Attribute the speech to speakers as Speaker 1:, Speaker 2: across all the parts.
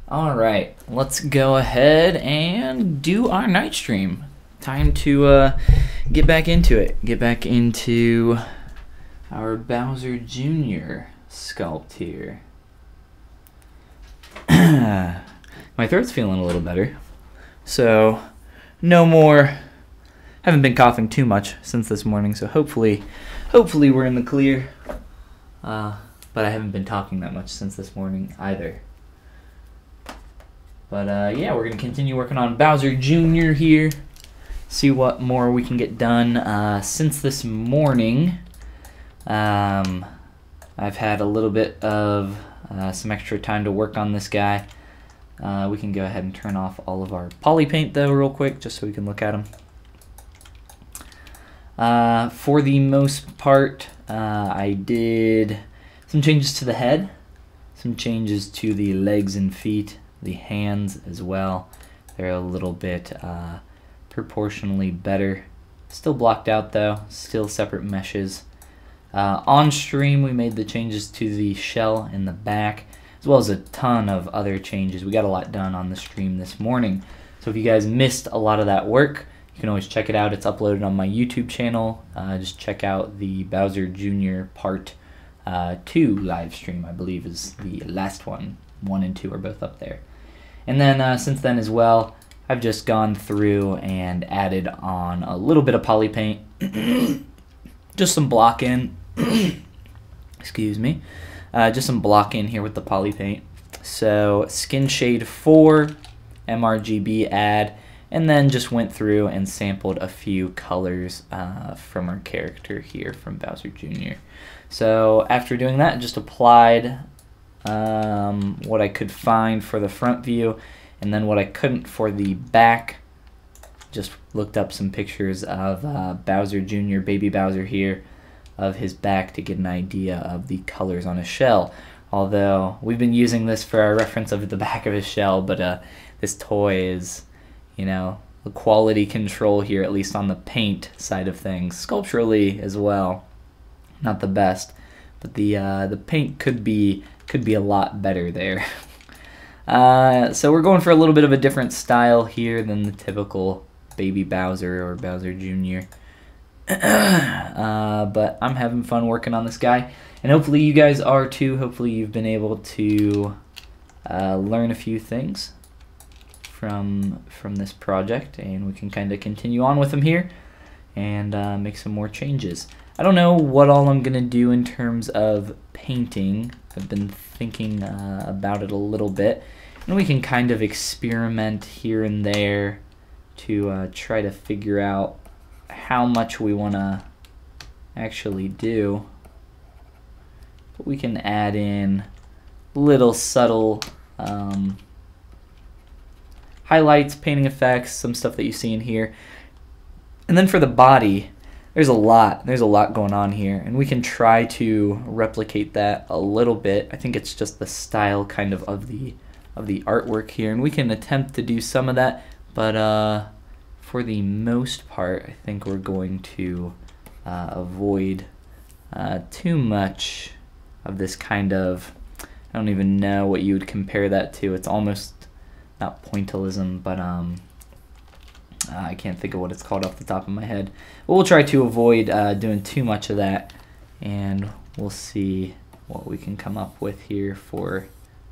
Speaker 1: Alright, let's go ahead and do our night stream. Time to get back into it. Get back into our Bowser Jr. sculpt here. My throat's feeling a little better. So, no more... Haven't been coughing too much since this morning, so hopefully we're in the clear. But I haven't been talking that much since this morning either. But yeah, we're going to continue working on Bowser Jr. here. See what more we can get done. Since this morning, I've had a little bit of some extra time to work on this guy. We can go ahead and turn off all of our poly paint though real quick, just so we can look at him. For the most part, I did some changes to the head, some changes to the legs and feet, the hands as well. They're a little bit proportionally better. Still blocked out though, still separate meshes. On stream we made the changes to the shell in the back, as well as a ton of other changes. We got a lot done on the stream this morning. So if you guys missed a lot of that work, you can always check it out. It's uploaded on my YouTube channel. Just check out the Bowser Jr. Part 2 live stream, I believe is the last one. 1 and 2 are both up there. And then since then as well, I've just gone through and added on a little bit of poly paint. Just some block in. Excuse me. Just some block in here with the poly paint. So Skin Shade 4, MRGB add, and then just went through and sampled a few colors from our character here from Bowser Jr. So after doing that, just applied what I could find for the front view, and then what I couldn't for the back. Just looked up some pictures of Bowser Jr., Baby Bowser here, of his back to get an idea of the colors on his shell. Although we've been using this for our reference of the back of his shell, but this toy is, you know, the quality control here, at least on the paint side of things, sculpturally as well, not the best, but the paint could be a lot better there. So we're going for a little bit of a different style here than the typical Baby Bowser or Bowser Jr. But I'm having fun working on this guy, and hopefully you guys are too. Hopefully you've been able to learn a few things from this project, and we can kind of continue on with them here and make some more changes. I don't know what all I'm gonna do in terms of painting. I've been thinking about it a little bit, and we can kind of experiment here and there to try to figure out how much we want to actually do. But we can add in little subtle highlights, painting effects, some stuff that you see in here. And then for the body, there's a lot going on here, and we can try to replicate that a little bit. I think it's just the style kind of the artwork here, and we can attempt to do some of that, but for the most part, I think we're going to avoid too much of this kind of, I don't even know what you would compare that to. It's almost not pointillism, but I can't think of what it's called off the top of my head. But we'll try to avoid doing too much of that, and we'll see what we can come up with here for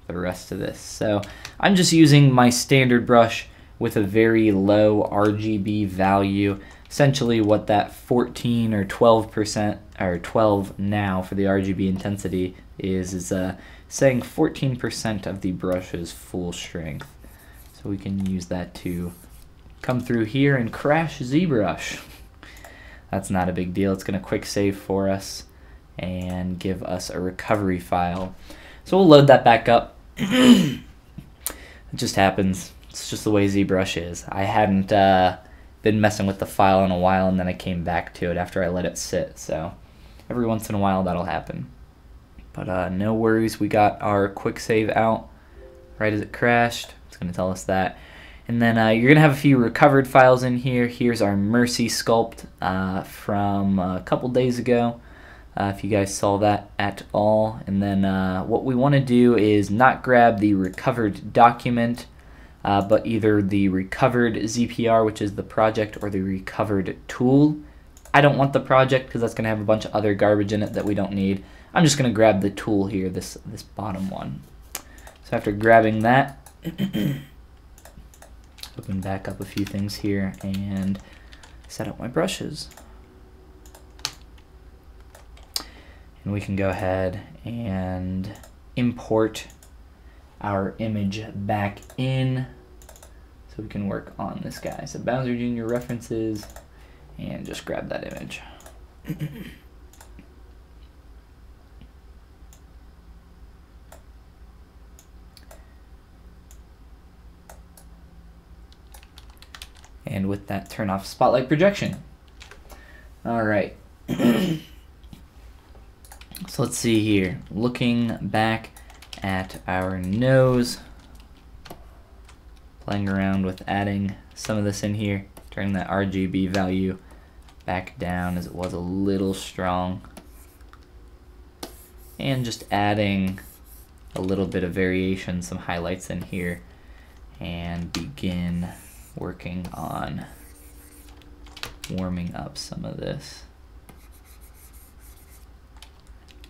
Speaker 1: the rest of this. So I'm just using my standard brush with a very low RGB value. Essentially what that 14 or 12%, or 12 now for the RGB intensity is saying 14% of the brush's full strength. So we can use that to come through here and crash ZBrush. That's not a big deal. It's going to quick save for us and give us a recovery file. So we'll load that back up. It just happens. It's just the way ZBrush is. I hadn't been messing with the file in a while, and then I came back to it after I let it sit. So every once in a while that'll happen. But no worries. We got our quick save out right as it crashed. It's going to tell us that. And then you're going to have a few recovered files in here. Here's our Mercy sculpt from a couple days ago. if you guys saw that at all. And then what we want to do is not grab the recovered document, but either the recovered ZPR, which is the project, or the recovered tool. I don't want the project because that's going to have a bunch of other garbage in it that we don't need. I'm just going to grab the tool here, this bottom one. So after grabbing that, open back up a few things here and set up my brushes. And we can go ahead and import our image back in so we can work on this guy. So BOWSER Junior references and just grab that image. And with that, turn off spotlight projection. All right. So let's see here. Looking back at our nose, playing around with adding some of this in here, turning that RGB value back down as it was a little strong, and just adding a little bit of variation, some highlights in here, and begin working on warming up some of this.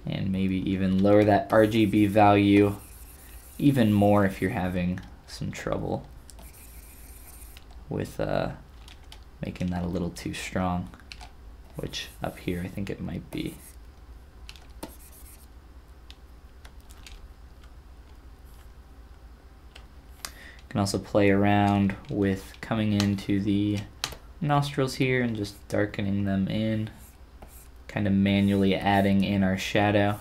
Speaker 1: And maybe even lower that RGB value even more if you're having some trouble with making that a little too strong, which up here I think it might be. You can also play around with coming into the nostrils here and just darkening them in, kind of manually adding in our shadow.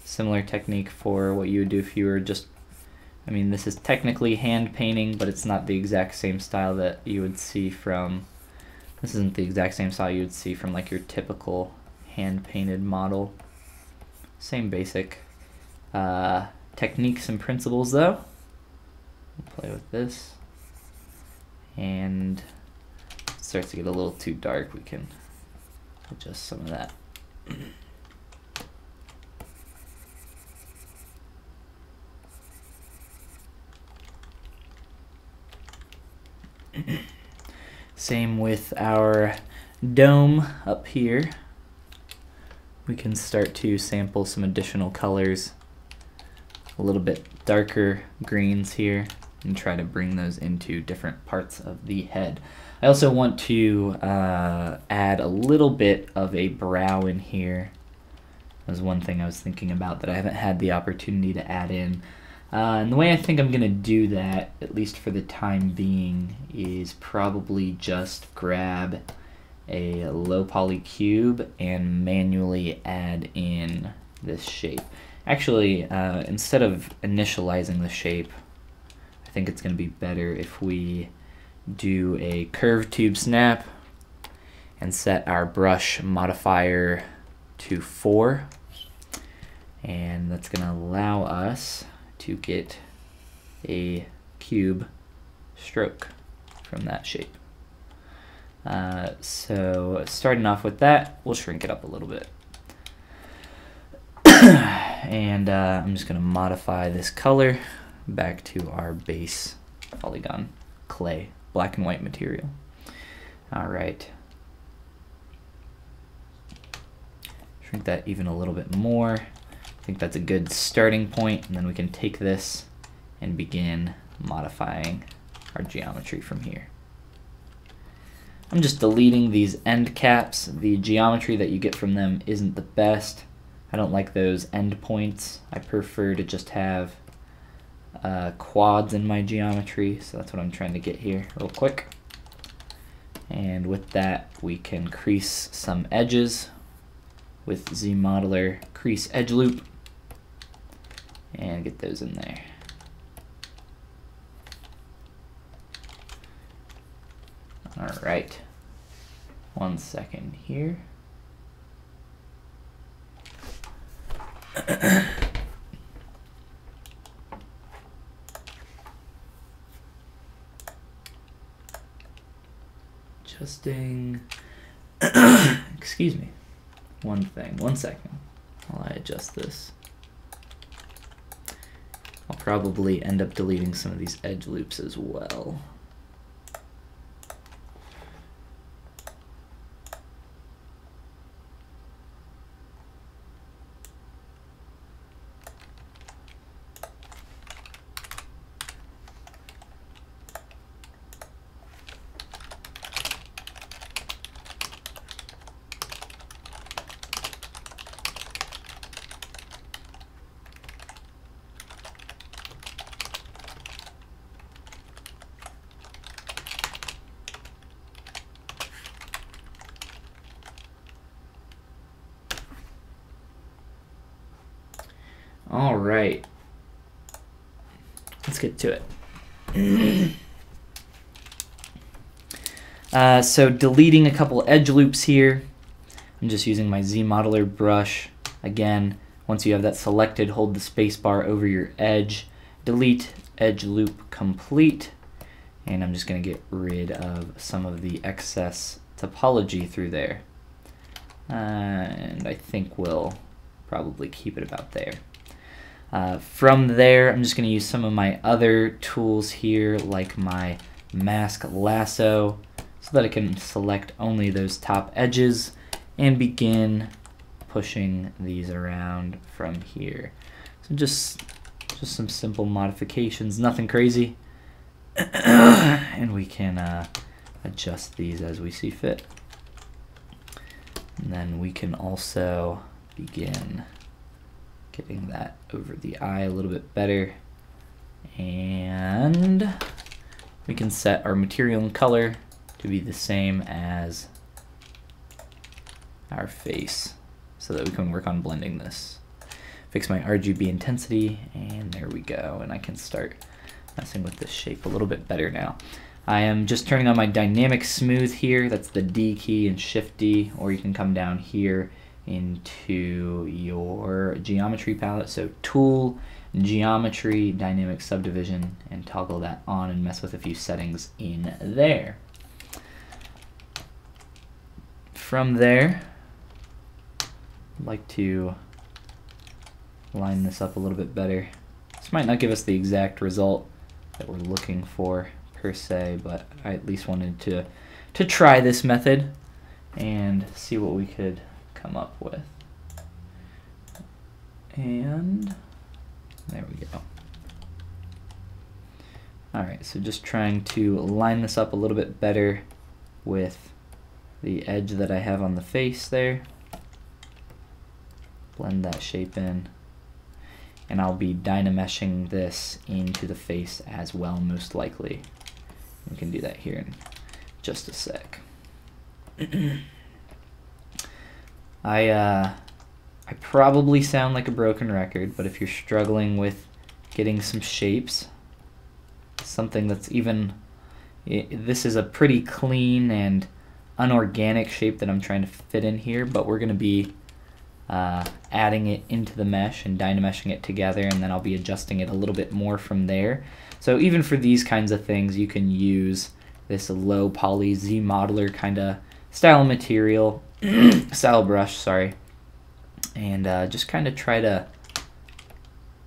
Speaker 1: Similar technique for what you would do if you were just, I mean, this is technically hand painting, but it's not the exact same style that you would see from, this isn't the exact same style you would see from like your typical hand painted model. Same basic techniques and principles though. We'll play with this, and if it starts to get a little too dark, we can adjust some of that. Same with our dome up here. We can start to sample some additional colors, a little bit darker greens here, and try to bring those into different parts of the head. I also want to add a little bit of a brow in here. That was one thing I was thinking about that I haven't had the opportunity to add in. And the way I think I'm going to do that, at least for the time being, is probably just grab a low poly cube and manually add in this shape. Actually, instead of initializing the shape, I think it's going to be better if we do a curved tube snap and set our brush modifier to 4, and that's going to allow us to get a cube stroke from that shape. So starting off with that, we'll shrink it up a little bit. And I'm just going to modify this color back to our base Follygon clay, black and white material. Alright. Shrink that even a little bit more. I think that's a good starting point, and then we can take this and begin modifying our geometry from here. I'm just deleting these end caps. The geometry that you get from them isn't the best. I don't like those end points. I prefer to just have quads in my geometry, so that's what I'm trying to get here real quick. And with that, we can crease some edges with ZModeler crease edge loop and get those in there. All right, 1 second here. Adjusting, excuse me, one thing. 1 second while I adjust this. I'll probably end up deleting some of these edge loops as well. All right, let's get to it. So deleting a couple edge loops here. I'm just using my ZModeler brush. Again, once you have that selected, hold the space bar over your edge, delete edge loop complete, and I'm just going to get rid of some of the excess topology through there. And I think we'll probably keep it about there. From there, I'm just going to use some of my other tools here, like my mask lasso, so that I can select only those top edges and begin pushing these around from here. So just some simple modifications, nothing crazy, and we can adjust these as we see fit. And then we can also begin getting that over the eye a little bit better, and we can set our material and color to be the same as our face so that we can work on blending this. Fix my RGB intensity, and there we go, and I can start messing with this shape a little bit better now. I am just turning on my dynamic smooth here. That's the D key and Shift D, or you can come down here into your geometry palette, so tool, geometry, dynamic subdivision, and toggle that on and mess with a few settings in there. From there, I'd like to line this up a little bit better. This might not give us the exact result that we're looking for per se, but I at least wanted to try this method and see what we could come up with. And there we go. Alright, so just trying to line this up a little bit better with the edge that I have on the face there. Blend that shape in. And I'll be dynameshing this into the face as well, most likely. We can do that here in just a sec. I probably sound like a broken record, but if you're struggling with getting some shapes, something that's even, this is a pretty clean and unorganic shape that I'm trying to fit in here, but we're going to be adding it into the mesh and dynameshing it together, and then I'll be adjusting it a little bit more from there. So even for these kinds of things, you can use this low poly ZModeler kind of style material, style brush, sorry, and just kind of try to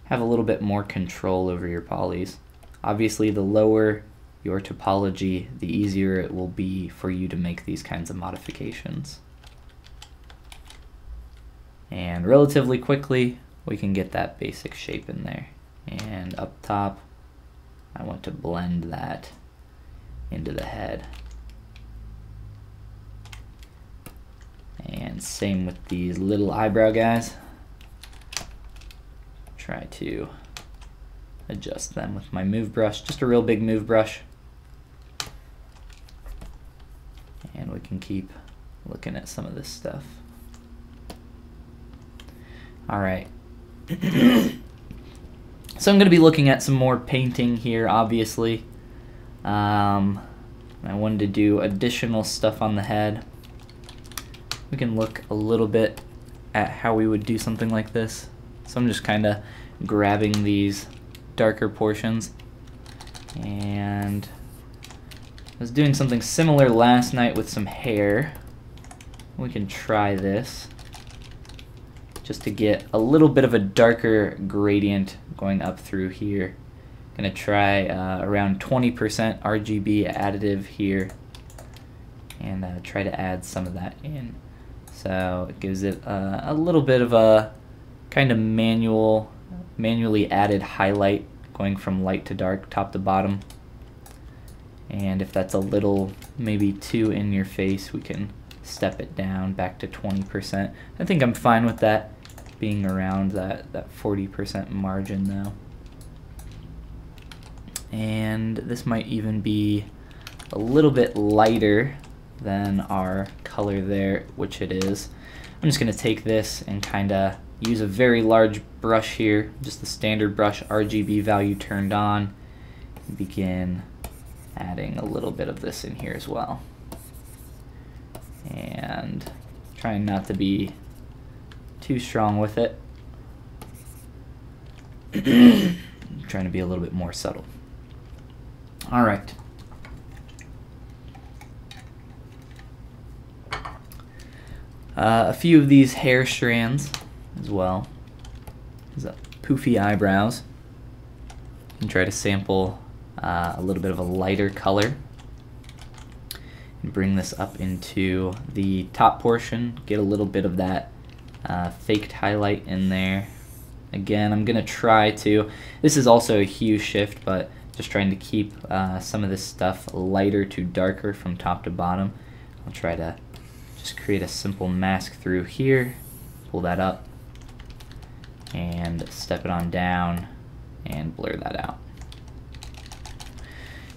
Speaker 1: have a little bit more control over your polys. Obviously, the lower your topology, the easier it will be for you to make these kinds of modifications. And relatively quickly, we can get that basic shape in there. And up top, I want to blend that into the head. And same with these little eyebrow guys. Try to adjust them with my move brush, just a real big move brush. And we can keep looking at some of this stuff. All right. So I'm going to be looking at some more painting here, obviously. I wanted to do additional stuff on the head. We can look a little bit at how we would do something like this. So I'm just kind of grabbing these darker portions, and I was doing something similar last night with some hair. We can try this. just to get a little bit of a darker gradient going up through here. Gonna try around 20% RGB additive here, and try to add some of that in. So it gives it a little bit of a kind of manually added highlight going from light to dark, top to bottom. And if that's a little maybe too in your face, we can step it down back to 20%. I think I'm fine with that being around that 40% margin though. And this might even be a little bit lighter than our color there, which it is. I'm just going to take this and kind of use a very large brush here, just the standard brush, RGB value turned on, and begin adding a little bit of this in here as well. And trying not to be too strong with it. Trying to be a little bit more subtle. All right. A few of these hair strands as well. There's poofy eyebrows. And try to sample a little bit of a lighter color and bring this up into the top portion. Get a little bit of that faked highlight in there. Again, I'm gonna try to, this is also a hue shift, but just trying to keep some of this stuff lighter to darker from top to bottom. I'll try to just create a simple mask through here, pull that up, and step it on down and blur that out.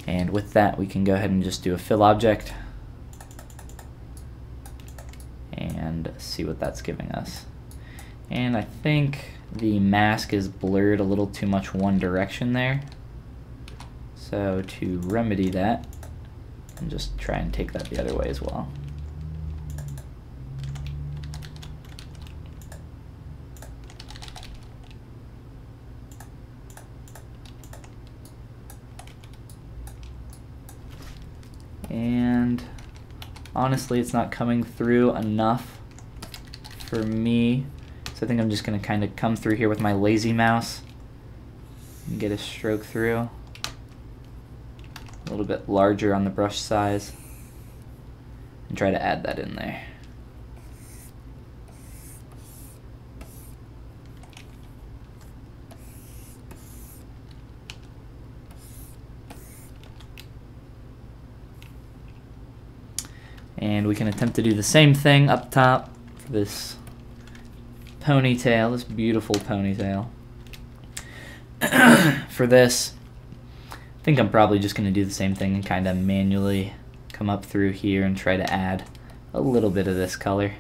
Speaker 1: And with that, we can go ahead and just do a fill object and see what that's giving us. And I think the mask is blurred a little too much one direction there. So to remedy that, and just try and take that the other way as well. And honestly, it's not coming through enough for me. So I think I'm just going to kind of come through here with my lazy mouse and get a stroke through. A little bit larger on the brush size, and try to add that in there. And we can attempt to do the same thing up top for this ponytail, this beautiful ponytail. For this, I think I'm probably just going to do the same thing and kind of manually come up through here and try to add a little bit of this color.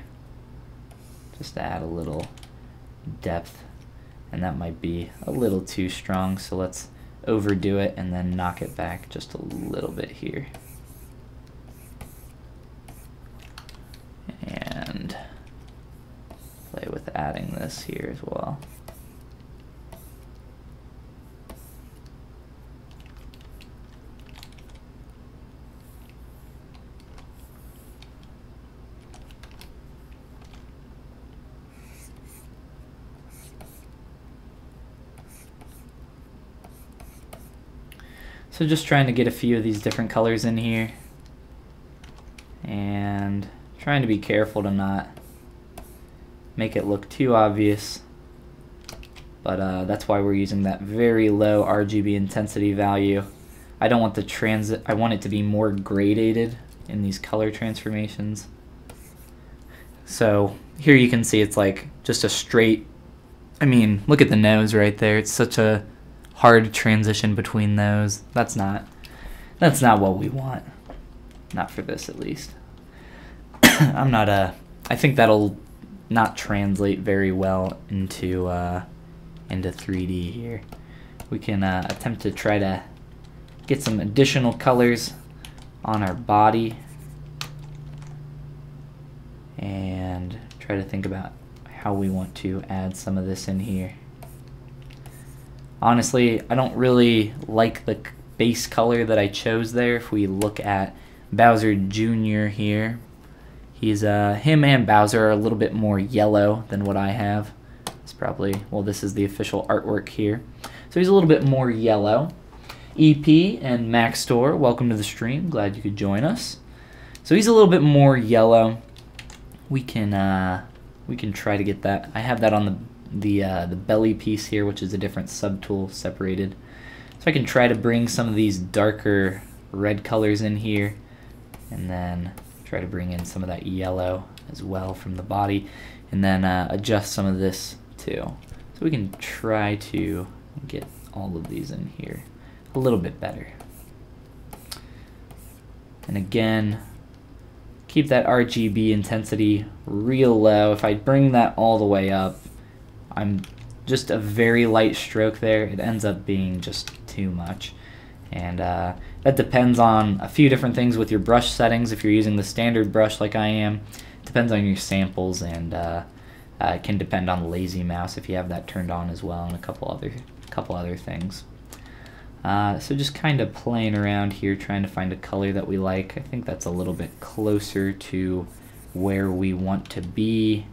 Speaker 1: Just to add a little depth, and that might be a little too strong, so let's overdo it and then knock it back just a little bit here. And play with adding this here as well. So just trying to get a few of these different colors in here, and trying to be careful to not make it look too obvious, but that's why we're using that very low RGB intensity value. I don't want the transit, I want it to be more gradated in these color transformations. So here you can see it's like just a straight, I mean, look at the nose right there. It's such a hard transition between those. That's not what we want. Not for this, at least. I think that'll not translate very well into 3D here. We can attempt to try to get some additional colors on our body and try to think about how we want to add some of this in here. Honestly, I don't really like the base color that I chose there. If we look at Bowser Jr. here, he's him and Bowser are a little bit more yellow than what I have. probably, well, this is the official artwork here. So he's a little bit more yellow. EP and Maxtor, welcome to the stream. Glad you could join us. So he's a little bit more yellow. We can try to get that. I have that on the belly piece here, which is a different subtool separated. So I can try to bring some of these darker red colors in here, and then try to bring in some of that yellow as well from the body, and then adjust some of this too. So we can try to get all of these in here a little bit better. And again, keep that RGB intensity real low. If I bring that all the way up, I'm just a very light stroke there. It ends up being just too much. And that depends on a few different things with your brush settings. If you're using the standard brush like I am, it depends on your samples, and it can depend on the lazy mouse if you have that turned on as well, and a couple other things. So just kind of playing around here, trying to find a color that we like. I think that's a little bit closer to where we want to be.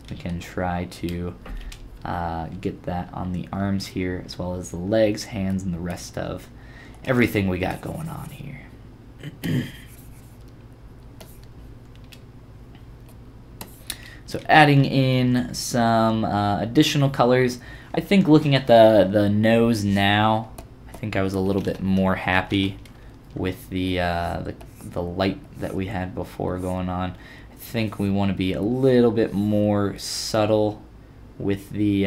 Speaker 1: We can try to get that on the arms here, as well as the legs, hands, and the rest of everything we got going on here. So adding in some additional colors. I think looking at the nose now, I think I was a little bit more happy with the light that we had before going on. I think we want to be a little bit more subtle with the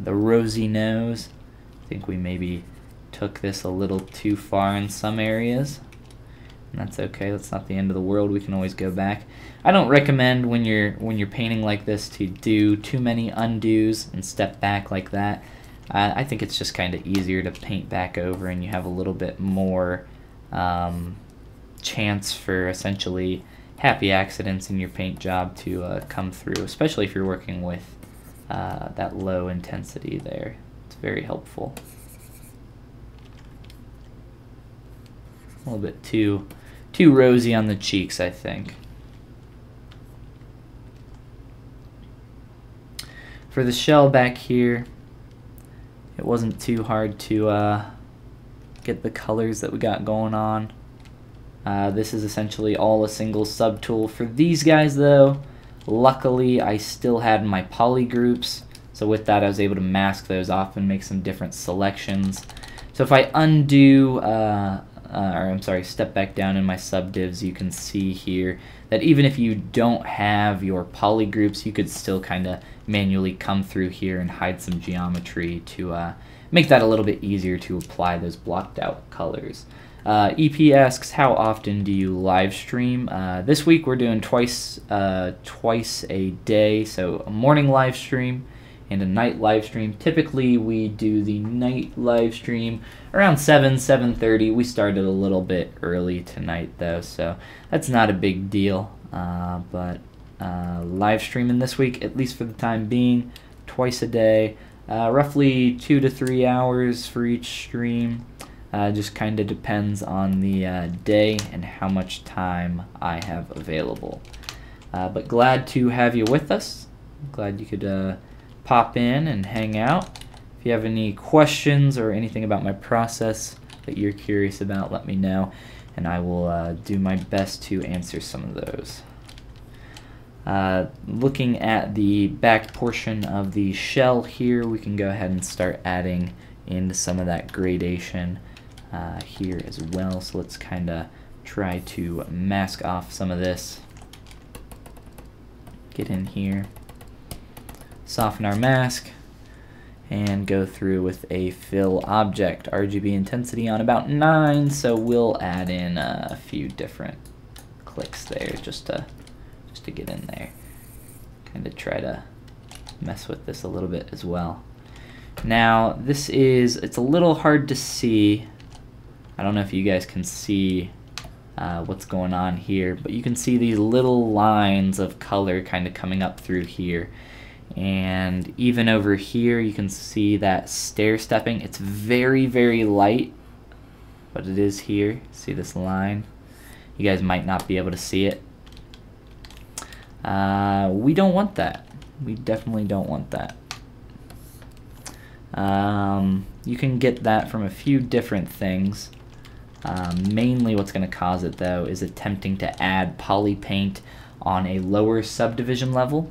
Speaker 1: rosy nose. I think we maybe took this a little too far in some areas, and that's okay. That's not the end of the world. We can always go back. I don't recommend when you're painting like this to do too many undos and step back like that. I think it's just kind of easier to paint back over, and you have a little bit more chance for essentially happy accidents in your paint job to come through, especially if you're working with that low intensity there. It's very helpful. A little bit too rosy on the cheeks, I think. For the shell back here, it wasn't too hard to get the colors that we got going on. This is essentially all a single subtool. For these guys though, luckily I still had my poly groups, so with that I was able to mask those off and make some different selections. So if I undo, step back down in my subdivs, you can see here that even if you don't have your poly groups, you could still kind of manually come through here and hide some geometry to make that a little bit easier to apply those blocked out colors. EP asks, how often do you live stream? This week we're doing twice a day, so a morning live stream and a night live stream. Typically we do the night live stream around 7:30. We started a little bit early tonight though, so that's not a big deal. But live streaming this week, at least for the time being, twice a day, roughly 2 to 3 hours for each stream. Just kind of depends on the day and how much time I have available. But glad to have you with us. Glad you could pop in and hang out. If you have any questions or anything about my process that you're curious about, let me know, and I will do my best to answer some of those. Looking at the back portion of the shell here, we can go ahead and start adding into some of that gradation here as well. So let's kind of try to mask off some of this. Get in here, soften our mask, and go through with a fill object. RGB intensity on about 9, so we'll add in a few different clicks there just to get in there. Kind of try to mess with this a little bit as well. Now it's a little hard to see. I don't know if you guys can see what's going on here, but you can see these little lines of color kind of coming up through here. And even over here you can see that stair stepping. It's very, very light, but it is here. See this line? You guys might not be able to see it. We don't want that. We definitely don't want that. You can get that from a few different things. Mainly what's going to cause it though is attempting to add poly paint on a lower subdivision level.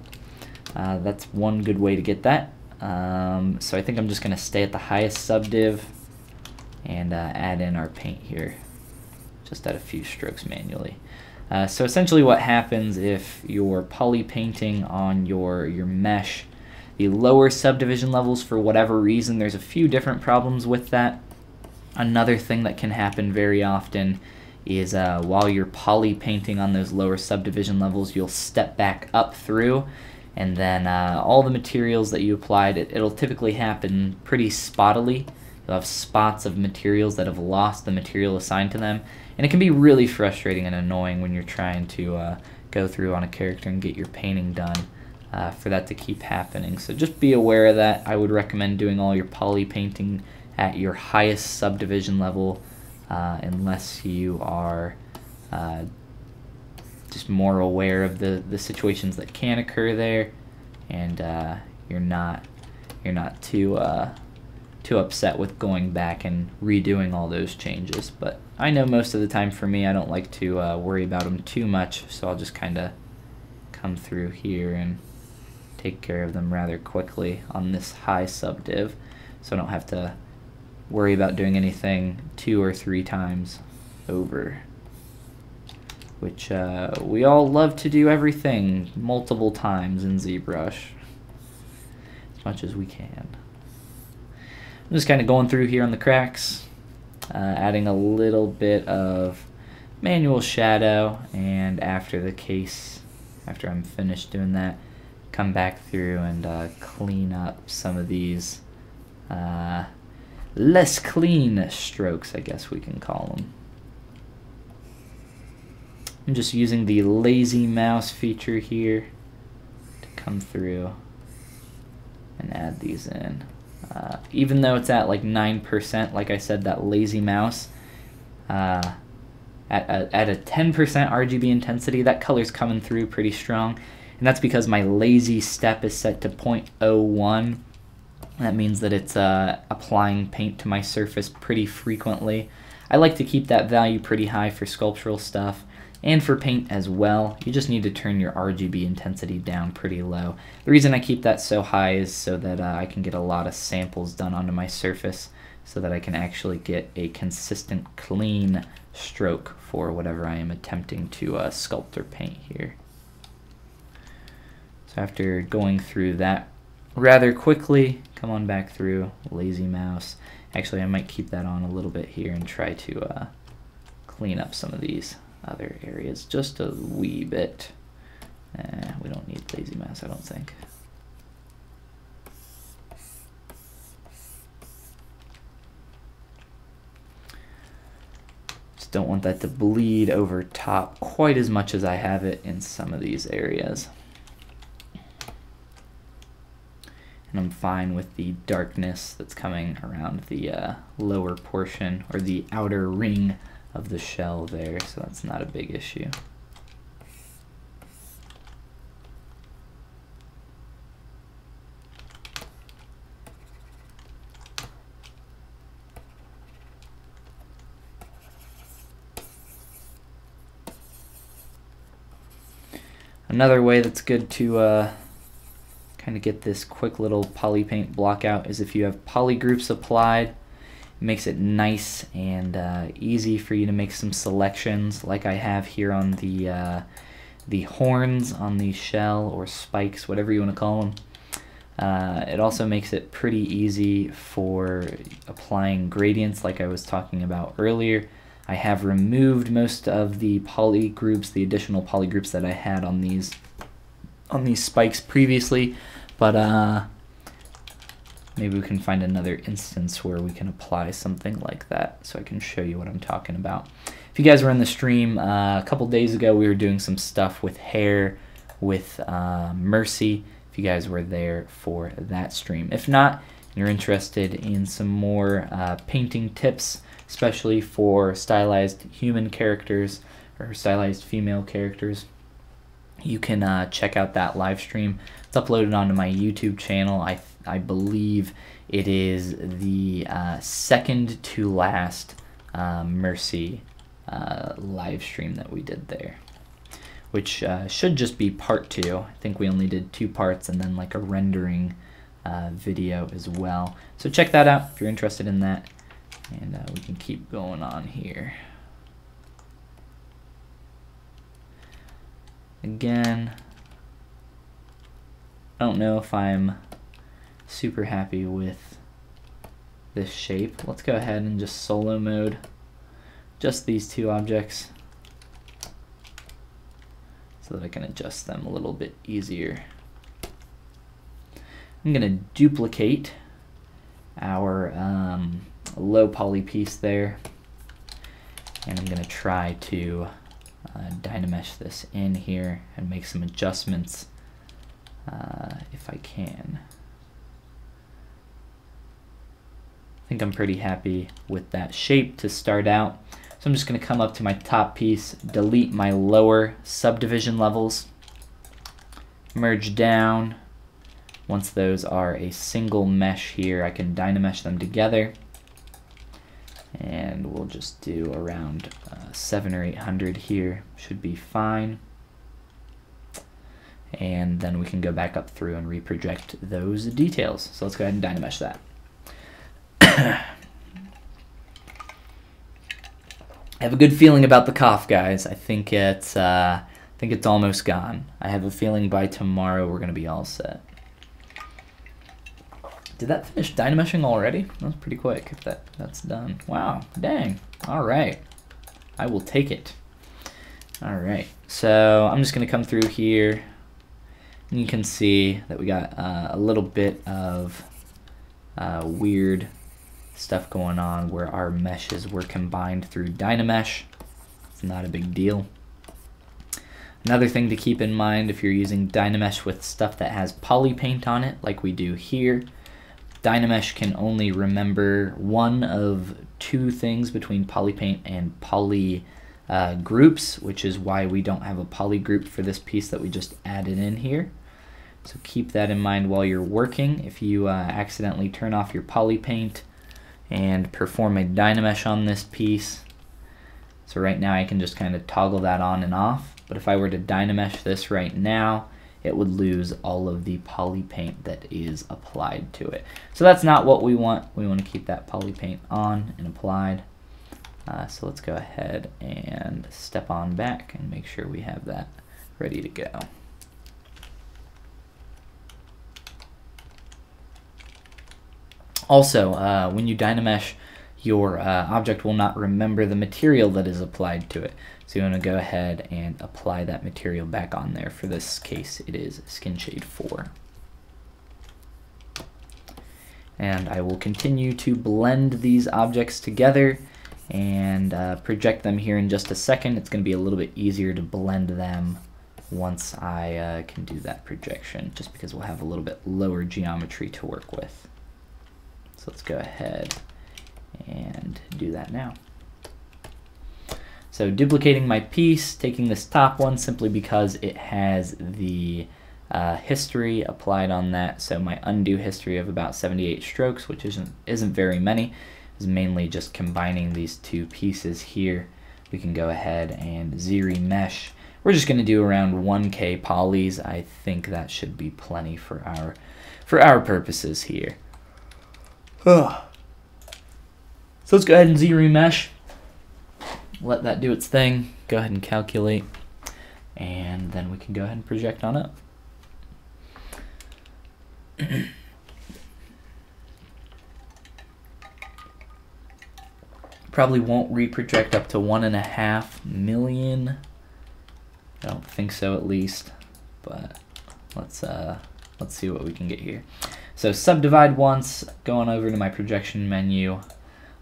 Speaker 1: That's one good way to get that. So I think I'm just going to stay at the highest subdiv and add in our paint here. Just add a few strokes manually. So essentially what happens if you're poly painting on your mesh, the lower subdivision levels, for whatever reason, there's a few different problems with that. Another thing that can happen very often is while you're poly painting on those lower subdivision levels, you'll step back up through, and then all the materials that you applied, it'll typically happen pretty spottily. You'll have spots of materials that have lost the material assigned to them, and it can be really frustrating and annoying when you're trying to go through on a character and get your painting done for that to keep happening. So just be aware of that. I would recommend doing all your poly painting at your highest subdivision level unless you are just more aware of the situations that can occur there, and you're not too upset with going back and redoing all those changes. But I know most of the time for me, I don't like to worry about them too much, so I'll just kind of come through here and take care of them rather quickly on this high subdiv, so I don't have to worry about doing anything 2 or 3 times over, which we all love to do everything multiple times in ZBrush as much as we can. I'm just kind of going through here on the cracks, adding a little bit of manual shadow, and after I'm finished doing that, come back through and clean up some of these less clean strokes, I guess we can call them. I'm just using the lazy mouse feature here to come through and add these in. Even though it's at like 9%, like I said, that lazy mouse, at a 10% RGB intensity, that color's coming through pretty strong. And that's because my lazy step is set to 0.01. That means that it's applying paint to my surface pretty frequently. I like to keep that value pretty high for sculptural stuff and for paint as well. You just need to turn your RGB intensity down pretty low. The reason I keep that so high is so that I can get a lot of samples done onto my surface, so that I can actually get a consistent clean stroke for whatever I am attempting to sculpt or paint here. So after going through that rather quickly, come on back through, lazy mouse. Actually, I might keep that on a little bit here and try to clean up some of these other areas just a wee bit. We don't need lazy mouse, I don't think. Just don't want that to bleed over top quite as much as I have it in some of these areas. And I'm fine with the darkness that's coming around the lower portion, or the outer ring of the shell there, so that's not a big issue. Another way that's good to kind of get this quick little poly paint block out is if you have poly groups applied. It makes it nice and easy for you to make some selections, like I have here on the horns on the shell, or spikes, whatever you want to call them. It also makes it pretty easy for applying gradients, like I was talking about earlier. I have removed most of the poly groups, the additional poly groups that I had on these spikes previously, but maybe we can find another instance where we can apply something like that, so I can show you what I'm talking about. If you guys were in the stream a couple days ago, we were doing some stuff with hair with Mercy. If you guys were there for that stream. If not, and you're interested in some more painting tips, especially for stylized human characters or stylized female characters, you can check out that live stream. It's uploaded onto my YouTube channel. I believe it is the second to last Mercy live stream that we did there, which should just be part 2. I think we only did 2 parts and then like a rendering video as well. So check that out if you're interested in that, and we can keep going on here. Again, I don't know if I'm super happy with this shape. Let's go ahead and just solo mode just these 2 objects so that I can adjust them a little bit easier. I'm going to duplicate our low poly piece there, and I'm going to try to Dynamesh this in here and make some adjustments if I can. I think I'm pretty happy with that shape to start out. So I'm just going to come up to my top piece, delete my lower subdivision levels, merge down. Once those are a single mesh here, I can Dynamesh them together. And we'll just do around 700 or 800 here, should be fine. And then we can go back up through and reproject those details. So let's go ahead and Dynamesh that. I have a good feeling about the cough, guys. I think it's almost gone. I have a feeling by tomorrow we're gonna be all set. Did that finish Dynameshing already? That was pretty quick if that's done. Wow, dang. All right, I will take it. All right, so I'm just gonna come through here, and you can see that we got a little bit of weird stuff going on where our meshes were combined through Dynamesh. It's not a big deal. Another thing to keep in mind if you're using Dynamesh with stuff that has poly paint on it, like we do here, Dynamesh can only remember one of 2 things between polypaint and poly groups, which is why we don't have a poly group for this piece that we just added in here. So keep that in mind while you're working. If you accidentally turn off your poly paint and perform a Dynamesh on this piece, so right now I can just kind of toggle that on and off, but if I were to Dynamesh this right now, it would lose all of the poly paint that is applied to it. So that's not what we want. We want to keep that poly paint on and applied. So let's go ahead and step on back and make sure we have that ready to go. Also, when you Dynamesh, your object will not remember the material that is applied to it. So you want to go ahead and apply that material back on there. For this case, it is Skin Shade 4. And I will continue to blend these objects together and project them here in just a second. It's going to be a little bit easier to blend them once I can do that projection, just because we'll have a little bit lower geometry to work with. So let's go ahead and do that now. So duplicating my piece, taking this top one simply because it has the history applied on that. So my undo history of about 78 strokes, which isn't very many, is mainly just combining these 2 pieces here. We can go ahead and Z-remesh. We're just going to do around 1K polys. I think that should be plenty for our purposes here. So let's go ahead and Z-remesh. Let that do its thing. Go ahead and calculate, and then we can go ahead and project on up. Probably won't reproject up to 1.5 million. I don't think so, at least. But let's see what we can get here. So subdivide once. Going over to my projection menu.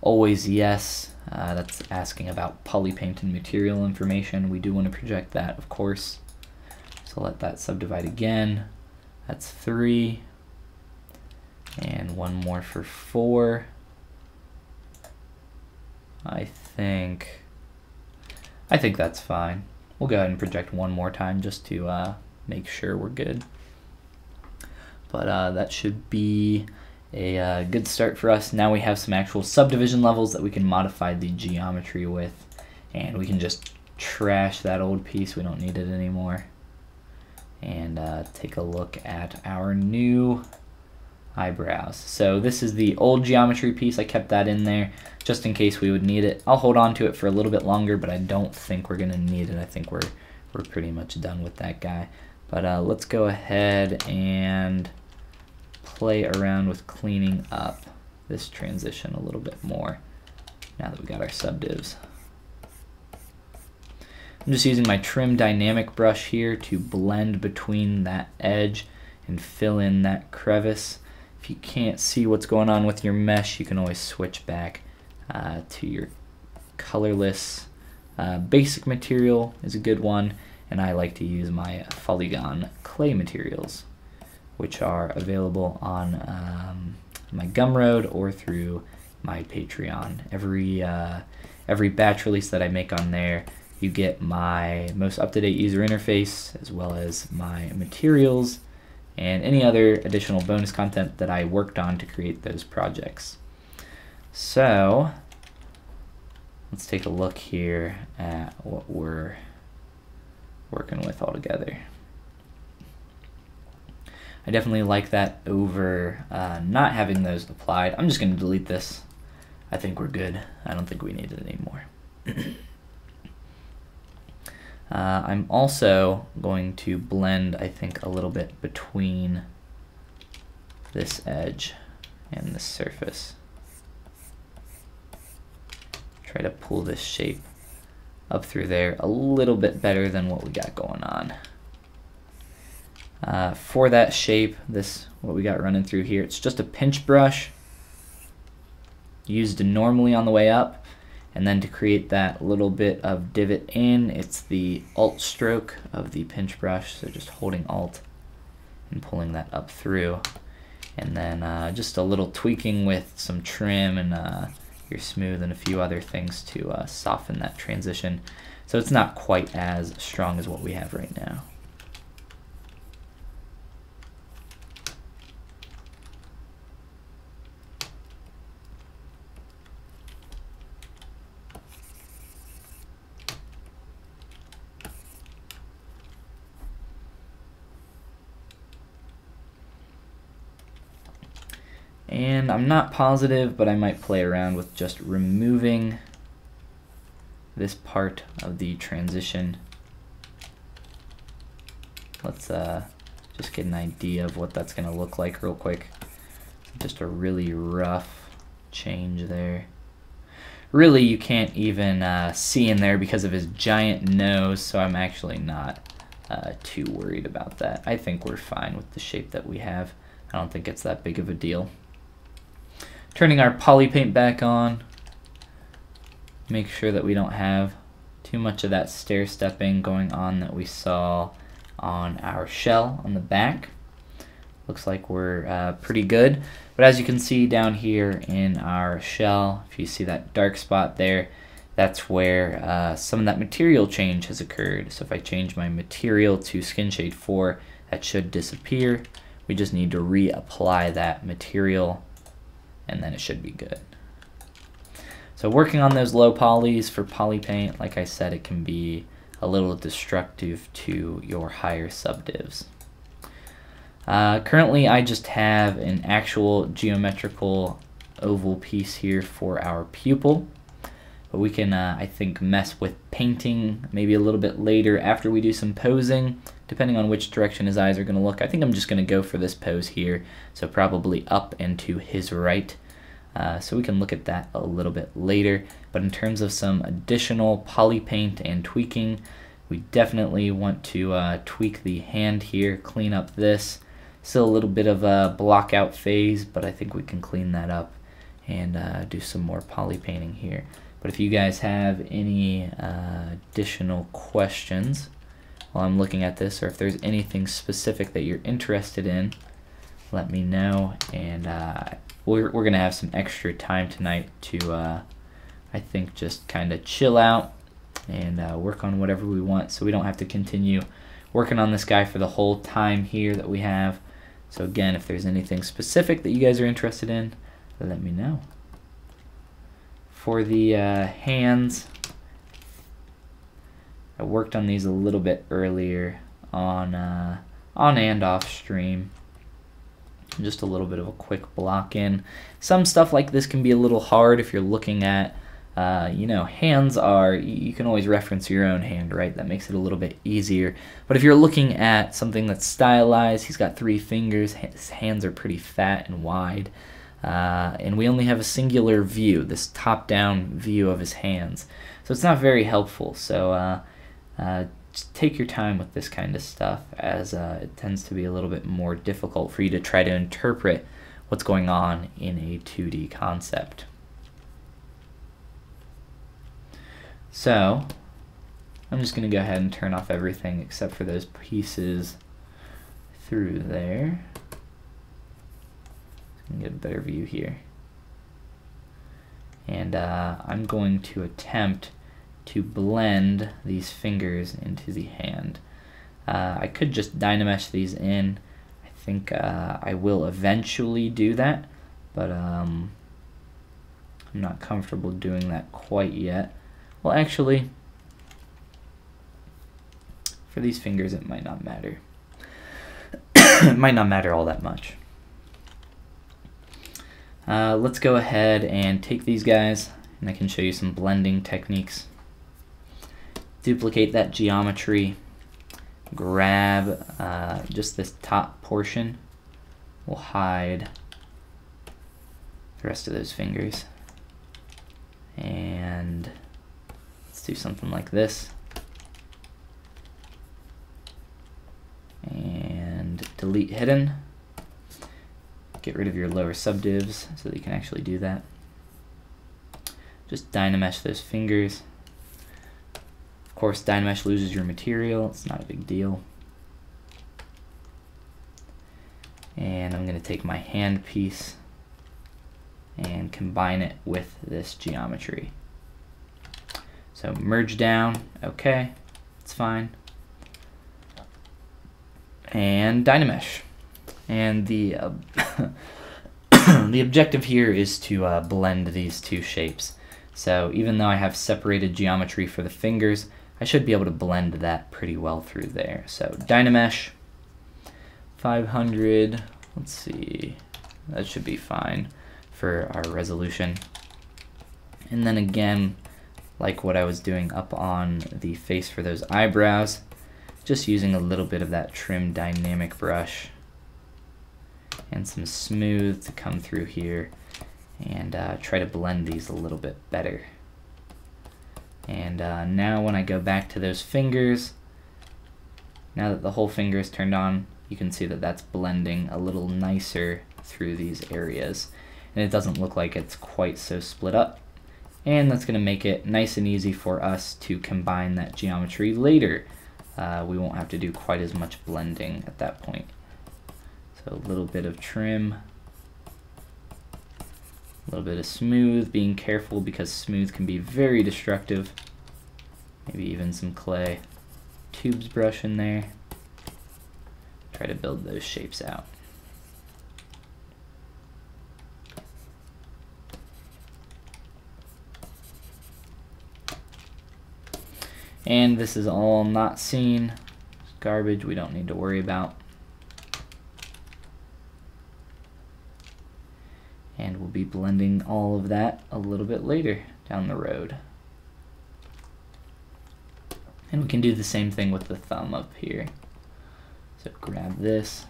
Speaker 1: Always yes. That's asking about polypaint and material information. We do want to project that, of course. So let that subdivide again. That's 3. And one more for 4. I think that's fine. We'll go ahead and project one more time just to make sure we're good. but that should be a good start for us. Now we have some actual subdivision levels that we can modify the geometry with, and we can just trash that old piece. We don't need it anymore. And take a look at our new eyebrows. So this is the old geometry piece. I kept that in there just in case we would need it. I'll hold on to it for a little bit longer, but I don't think we're gonna need it. I think we're pretty much done with that guy. But let's go ahead and play around with cleaning up this transition a little bit more now that we got our subdivs. I'm just using my trim dynamic brush here to blend between that edge and fill in that crevice. If you can't see what's going on with your mesh, you can always switch back to your colorless basic material is a good one, and I like to use my Follygon clay materials, which are available on my Gumroad or through my Patreon. Every batch release that I make on there, you get my most up-to-date user interface as well as my materials and any other additional bonus content that I worked on to create those projects. So let's take a look here at what we're working with all together. I definitely like that over not having those applied. I'm just going to delete this. I think we're good. I don't think we need it anymore. I'm also going to blend, I think, a little bit between this edge and this surface. Try to pull this shape up through there a little bit better than what we got going on. For that shape, what we got running through here, it's just a pinch brush used normally on the way up. And then to create that little bit of divot in, it's the Alt stroke of the pinch brush. So just holding Alt and pulling that up through. And then just a little tweaking with some trim and your smooth and a few other things to soften that transition. So it's not quite as strong as what we have right now. And I'm not positive, but I might play around with just removing this part of the transition. Let's just get an idea of what that's going to look like real quick. Just a really rough change there. Really, you can't even see in there because of his giant nose, so I'm actually not too worried about that. I think we're fine with the shape that we have. I don't think it's that big of a deal. Turning our poly paint back on, make sure that we don't have too much of that stair stepping going on that we saw on our shell on the back. Looks like we're pretty good, but as you can see down here in our shell, if you see that dark spot there, that's where some of that material change has occurred. So if I change my material to Skin Shade 4, that should disappear. We just need to reapply that material, and then it should be good. So working on those low polys for poly paint, like I said, it can be a little destructive to your higher subdivs. Currently I just have an actual geometrical oval piece here for our pupil, but we can I think mess with painting maybe a little bit later after we do some posing, depending on which direction his eyes are going to look. I think I'm just going to go for this pose here, so probably up and to his right. So we can look at that a little bit later, but in terms of some additional poly paint and tweaking, we definitely want to tweak the hand here, clean up this. Still a little bit of a block out phase, but I think we can clean that up and do some more poly painting here. But if you guys have any additional questions while I'm looking at this, or if there's anything specific that you're interested in, let me know, and we're gonna have some extra time tonight to I think just kind of chill out and work on whatever we want, so we don't have to continue working on this guy for the whole time here that we have. So again, if there's anything specific that you guys are interested in, let me know. For the hands, I worked on these a little bit earlier on and off stream. Just a little bit of a quick block in. Some stuff like this can be a little hard if you're looking at, you know, hands are, you can always reference your own hand, right? That makes it a little bit easier. But if you're looking at something that's stylized, he's got 3 fingers, his hands are pretty fat and wide, and we only have a singular view, this top-down view of his hands. So it's not very helpful. So just take your time with this kind of stuff, as it tends to be a little bit more difficult for you to try to interpret what's going on in a 2D concept. So I'm just going to go ahead and turn off everything except for those pieces through there. So get a better view here. And I'm going to attempt to blend these fingers into the hand. I could just Dynamesh these in. I think I will eventually do that, but I'm not comfortable doing that quite yet. Well, actually, for these fingers it might not matter. It might not matter all that much. Let's go ahead and take these guys, and I can show you some blending techniques. Duplicate that geometry, grab just this top portion. We'll hide the rest of those fingers, and let's do something like this, and delete hidden. Get rid of your lower subdivs so that you can actually do that. Just Dynamesh those fingers. Of course, Dynamesh loses your material. It's not a big deal. And I'm going to take my hand piece and combine it with this geometry. So merge down, okay, it's fine. And Dynamesh. And the the objective here is to blend these 2 shapes. So even though I have separated geometry for the fingers, I should be able to blend that pretty well through there. So Dynamesh 500, let's see, that should be fine for our resolution. And then again, like what I was doing up on the face for those eyebrows, just using a little bit of that trim dynamic brush and some smooth to come through here, and try to blend these a little bit better. And now when I go back to those fingers, now that the whole finger is turned on, you can see that that's blending a little nicer through these areas. And it doesn't look like it's quite so split up. And that's going to make it nice and easy for us to combine that geometry later. We won't have to do quite as much blending at that point. So a little bit of trim, a little bit of smooth, being careful because smooth can be very destructive. Maybe even some clay. Tubes brush in there. Try to build those shapes out. And this is all not seen. It's garbage we don't need to worry about. And we'll be blending all of that a little bit later down the road. And we can do the same thing with the thumb up here. So grab this.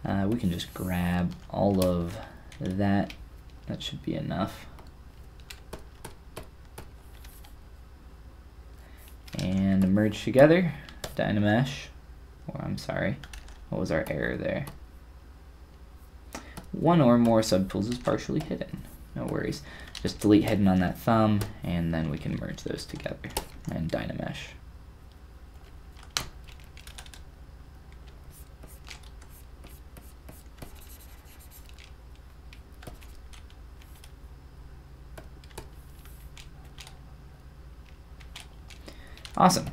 Speaker 1: We can just grab all of that. That should be enough. And merge together, Dynamesh, or I'm sorry, what was our error there? One or more subtools is partially hidden. No worries. Just delete hidden on that thumb, and then we can merge those together and Dynamesh. Awesome.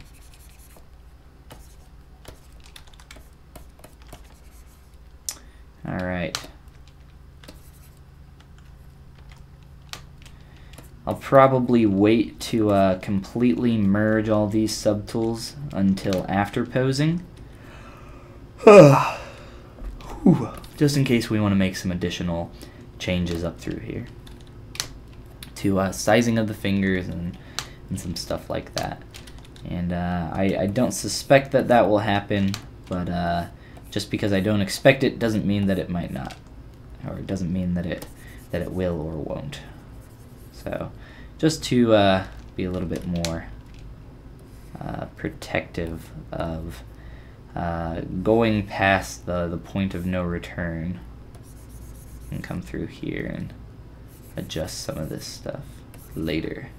Speaker 1: I'll probably wait to completely merge all these subtools until after posing. Just in case we want to make some additional changes up through here to sizing of the fingers and some stuff like that. And I don't suspect that that will happen, but just because I don't expect it doesn't mean that it might not, or it doesn't mean that it will or won't. So just to be a little bit more protective of going past the point of no return, and come through here and adjust some of this stuff later.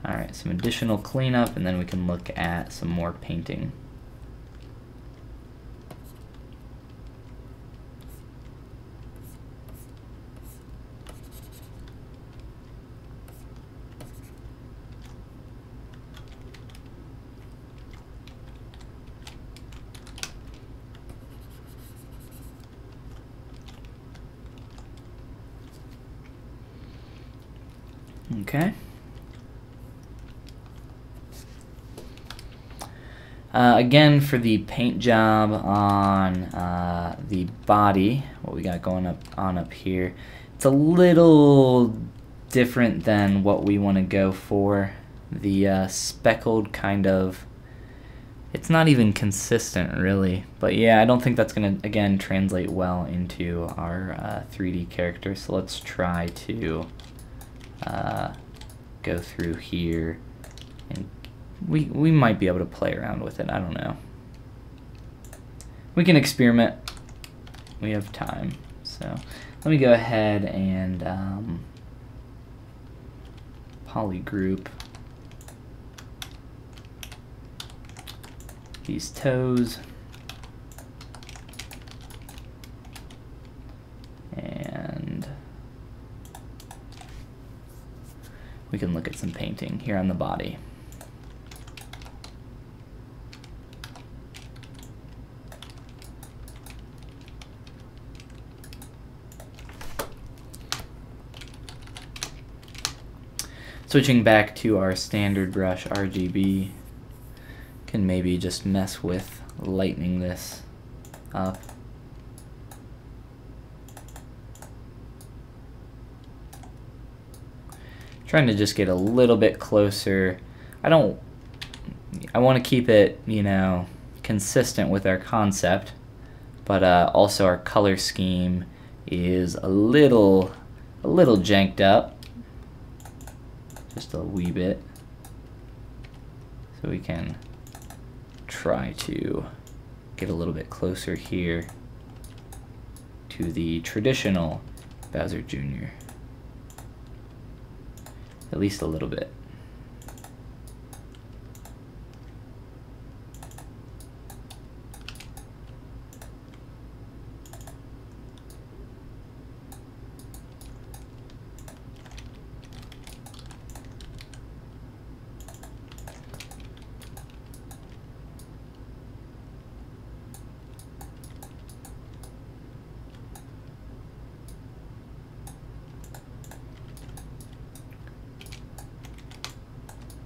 Speaker 1: Alright, some additional cleanup, and then we can look at some more painting. Okay. Again, for the paint job on the body, what we got going on up here, it's a little different than what we want to go for. The speckled kind of, it's not even consistent really, but yeah, I don't think that's going to, again, translate well into our 3D character. So let's try to go through here, and we might be able to play around with it. I don't know. We can experiment. We have time. So let me go ahead and polygroup these toes. And we can look at some painting here on the body. Switching back to our standard brush RGB, can maybe just mess with lightening this up. Trying to just get a little bit closer. I want to keep it, you know, consistent with our concept, but also our color scheme is a little janked up. Just a wee bit. So we can try to get a little bit closer here to the traditional Bowser Jr. At least a little bit.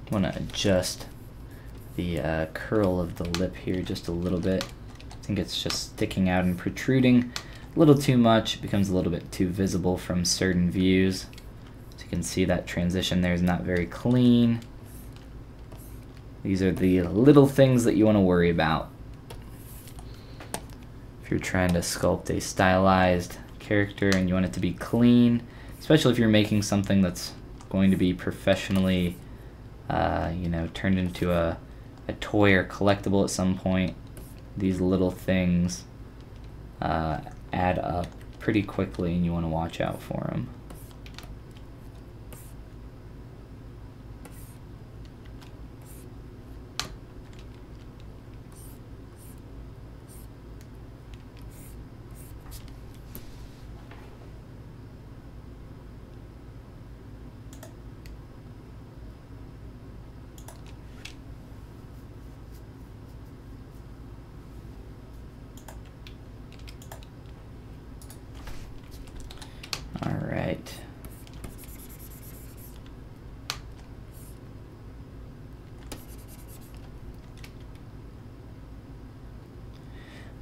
Speaker 1: I want to adjust the curl of the lip here just a little bit. I think it's just sticking out and protruding a little too much. It becomes a little bit too visible from certain views. So you can see that transition there is not very clean. These are the little things that you want to worry about if you're trying to sculpt a stylized character and you want it to be clean, especially if you're making something that's going to be professionally you know, turned into a toy or collectible at some point. These little things add up pretty quickly, and you want to watch out for them.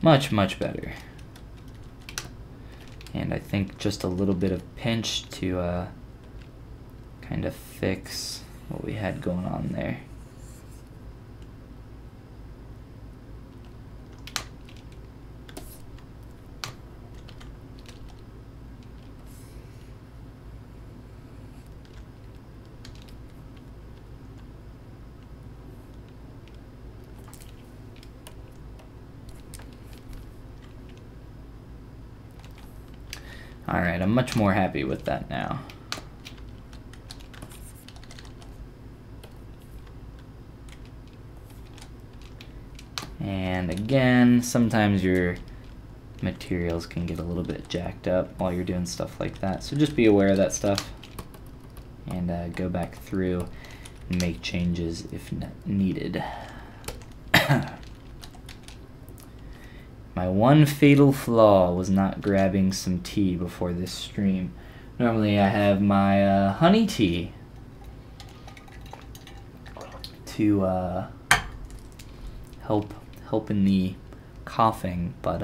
Speaker 1: much better. And I think just a little bit of pinch to kind of fix what we had going on there. Alright, I'm much more happy with that now. And again, sometimes your materials can get a little bit jacked up while you're doing stuff like that. So just be aware of that stuff and go back through and make changes if needed. My one fatal flaw was not grabbing some tea before this stream. Normally I have my honey tea to help in the coughing, but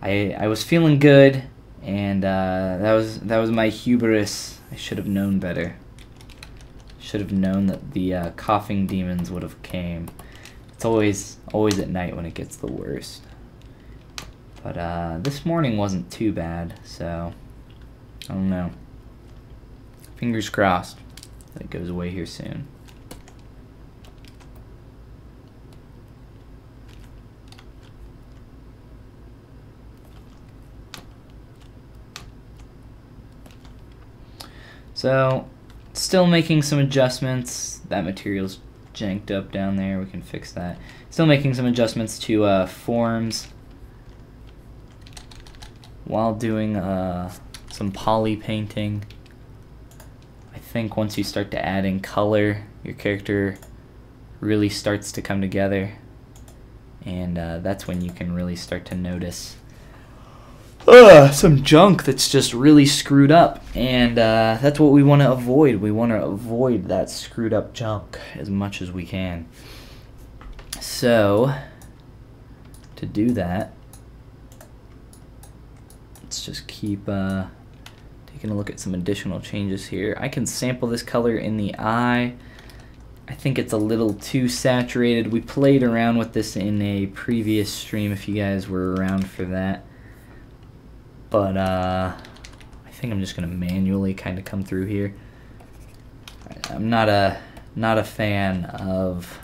Speaker 1: I was feeling good, and that was my hubris. I should have known better. Should have known that the coughing demons would have came. It's always at night when it gets the worst. But this morning wasn't too bad, so I don't know. Fingers crossed that it goes away here soon. So, still making some adjustments. That material's janked up down there. We can fix that. Still making some adjustments to forms while doing some poly painting. I think once you start to add in color, your character really starts to come together, and that's when you can really start to notice some junk that's just really screwed up, and that's what we want to avoid. We want to avoid that screwed up junk as much as we can. So, to do that, let's just keep taking a look at some additional changes here. I can sample this color in the eye. I think it's a little too saturated. We played around with this in a previous stream if you guys were around for that. But I think I'm just gonna manually kind of come through here. I'm not a fan of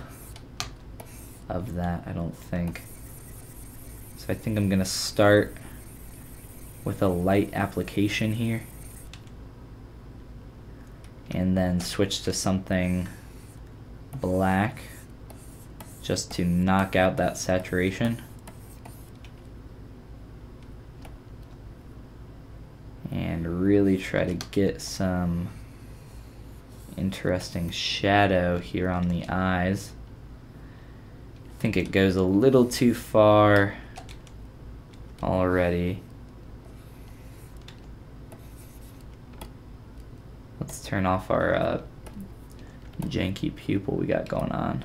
Speaker 1: that, I don't think. So I think I'm gonna start with a light application here, and then switch to something black just to knock out that saturation. And really try to get some interesting shadow here on the eyes. I think it goes a little too far already. Let's turn off our janky pupil we got going on.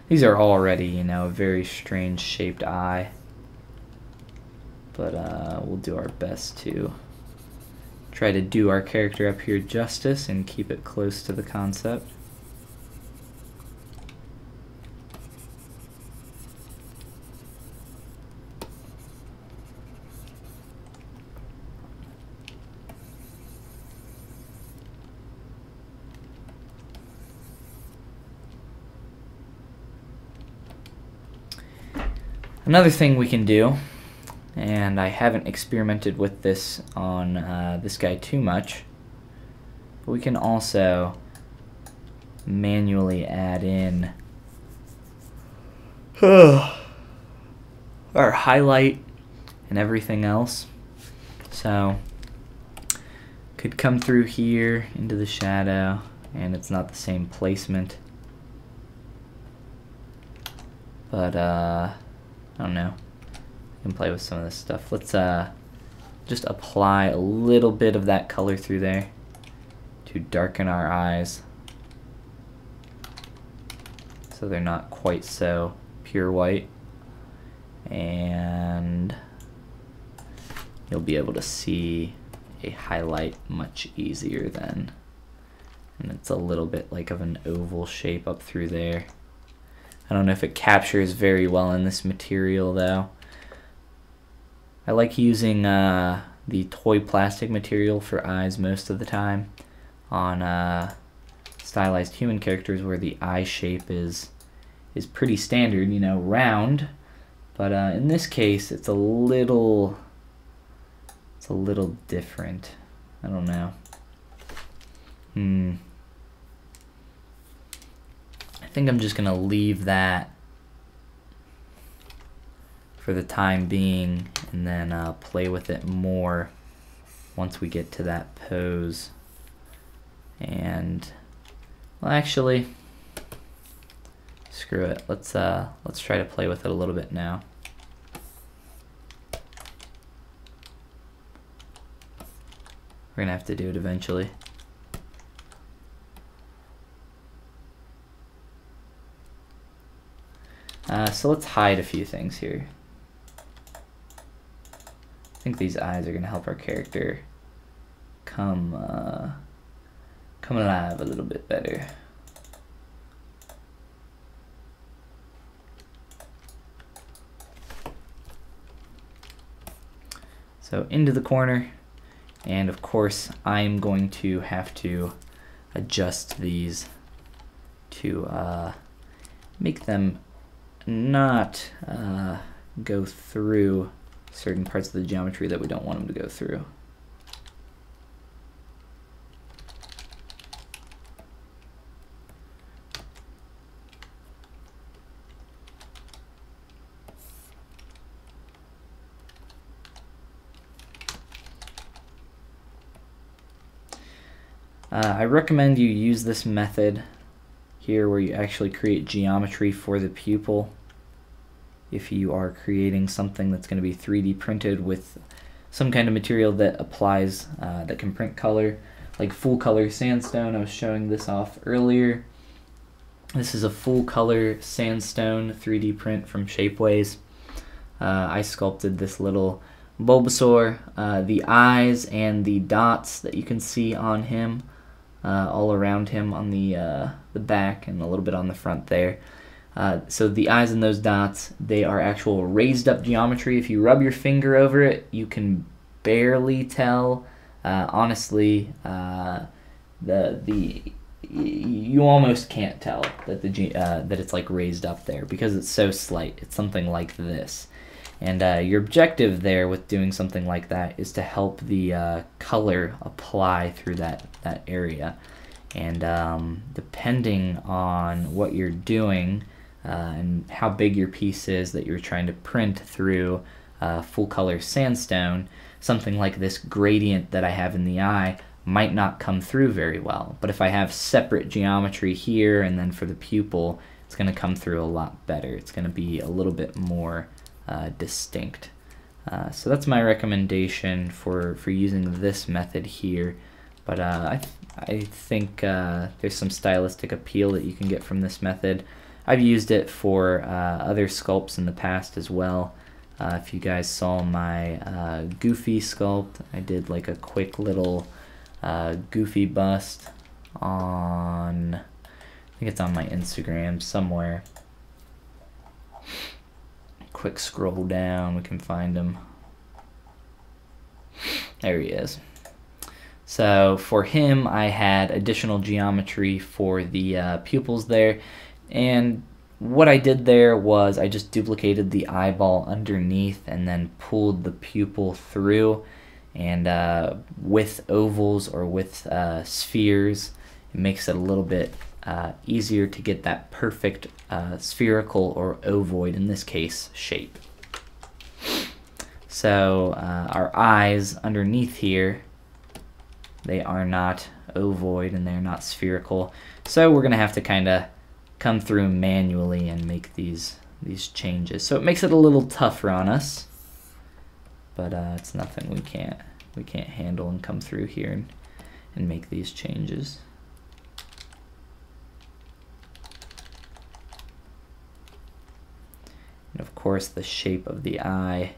Speaker 1: These are already, you know, a very strange shaped eye, but we'll do our best to try to do our character up here justice and keep it close to the concept. Another thing we can do, and I haven't experimented with this on this guy too much, but we can also manually add in our highlight and everything else. So could come through here into the shadow, and it's not the same placement, but I don't know. I can play with some of this stuff. Let's just apply a little bit of that color through there. to darken our eyes so they're not quite so pure white, and you'll be able to see a highlight much easier then. And it's a little bit like of an oval shape up through there. I don't know if it captures very well in this material though. I like using the toy plastic material for eyes most of the time on stylized human characters where the eye shape is pretty standard, you know, round. But in this case, it's a little different. I don't know. I think I'm just gonna leave that for the time being, and then play with it more once we get to that pose. And well, actually, screw it. Let's try to play with it a little bit now. We're gonna have to do it eventually. So let's hide a few things here. I think these eyes are gonna help our character come alive a little bit better. So into the corner, and of course I'm going to have to adjust these to make them not go through certain parts of the geometry that we don't want them to go through. I recommend you use this method here where you actually create geometry for the pupil. If you are creating something that's going to be 3D printed with some kind of material that applies, that can print color, like full color sandstone. I was showing this off earlier. This is a full color sandstone 3D print from Shapeways. I sculpted this little BOWSER, the eyes and the dots that you can see on him, all around him on the back and a little bit on the front there. So the eyes and those dots, they are actual raised up geometry. If you rub your finger over it, you can barely tell. Honestly, you almost can't tell that that it's like raised up there because it's so slight. It's something like this. And your objective there with doing something like that is to help the color apply through that area. And depending on what you're doing and how big your piece is that you're trying to print through full color sandstone, something like this gradient that I have in the eye might not come through very well. But if I have separate geometry here and then for the pupil, it's going to come through a lot better. It's going to be a little bit more distinct. So that's my recommendation for using this method here. But I think there's some stylistic appeal that you can get from this method. I've used it for other sculpts in the past as well. If you guys saw my Goofy sculpt, I did like a quick little Goofy bust on, I think it's on my Instagram somewhere. Quick scroll down, we can find him. There he is. So for him, I had additional geometry for the pupils there. And what I did there was I just duplicated the eyeball underneath and then pulled the pupil through. And with ovals or with spheres, it makes it a little bit easier to get that perfect spherical or ovoid, in this case, shape. So our eyes underneath here, they are not ovoid and they're not spherical. So we're going to have to kind of come through manually and make these changes. So it makes it a little tougher on us, but it's nothing we can't handle and come through here and make these changes. And of course the shape of the eye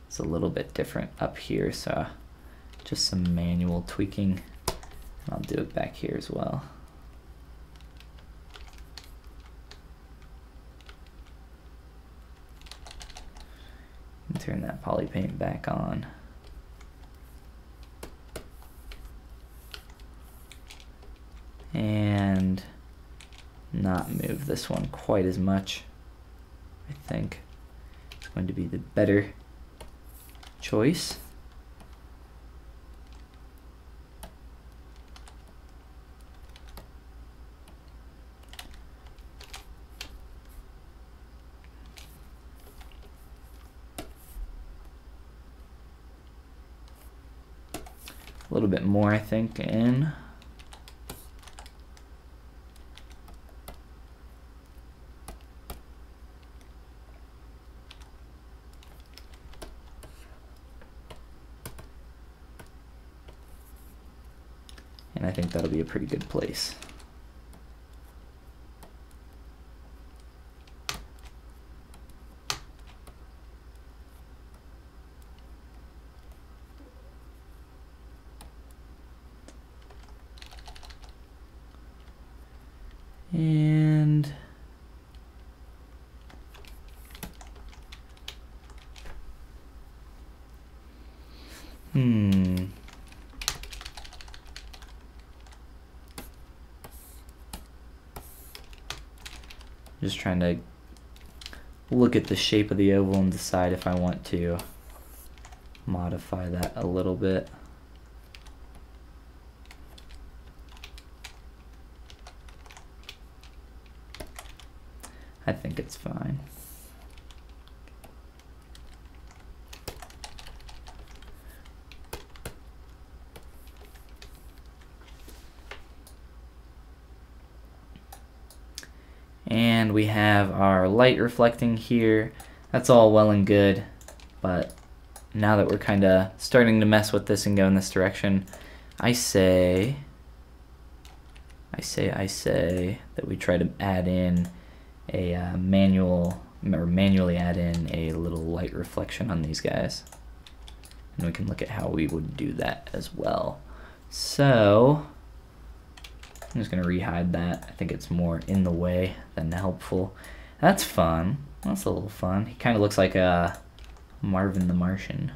Speaker 1: is a little bit different up here, so just some manual tweaking. I'll do it back here as well. And turn that poly paint back on. And not move this one quite as much. I think it's going to be the better choice. A little bit more, I think, in. And I think that'll be a pretty good place. And just trying to look at the shape of the oval and decide if I want to modify that a little bit. I think it's fine. And we have our light reflecting here. That's all well and good, but now that we're kind of starting to mess with this and go in this direction, I say that we try to add in a manually add in a little light reflection on these guys. And we can look at how we would do that as well. So I'm just going to rehide that. I think it's more in the way than helpful. That's fun. That's a little fun. He kind of looks like a Marvin the Martian.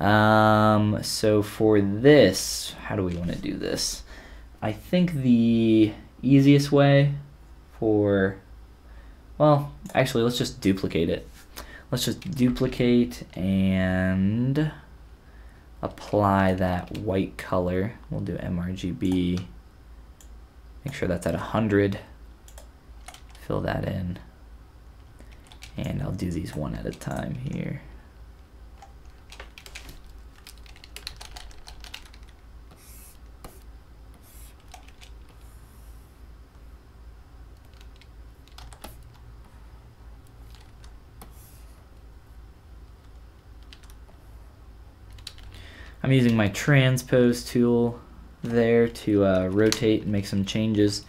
Speaker 1: So for this, how do we want to do this? I think the easiest way well, actually, let's just duplicate it. Let's just duplicate and apply that white color. We'll do MRGB. Make sure that's at 100. Fill that in. And I'll do these one at a time here. I'm using my transpose tool there to rotate and make some changes.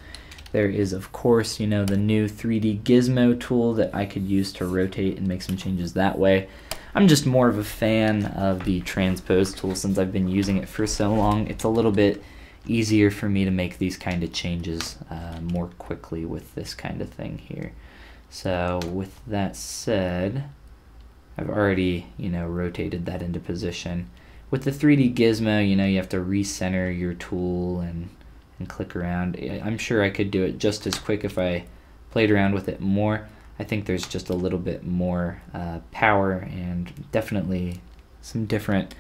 Speaker 1: There is, of course, the new 3D Gizmo tool that I could use to rotate and make some changes that way. I'm just more of a fan of the transpose tool since I've been using it for so long. It's a little bit easier for me to make these kind of changes more quickly with this kind of thing here. So with that said, I've already, rotated that into position. With the 3D Gizmo, you have to recenter your tool and click around. I'm sure I could do it just as quick if I played around with it more. I think there's just a little bit more power and definitely some different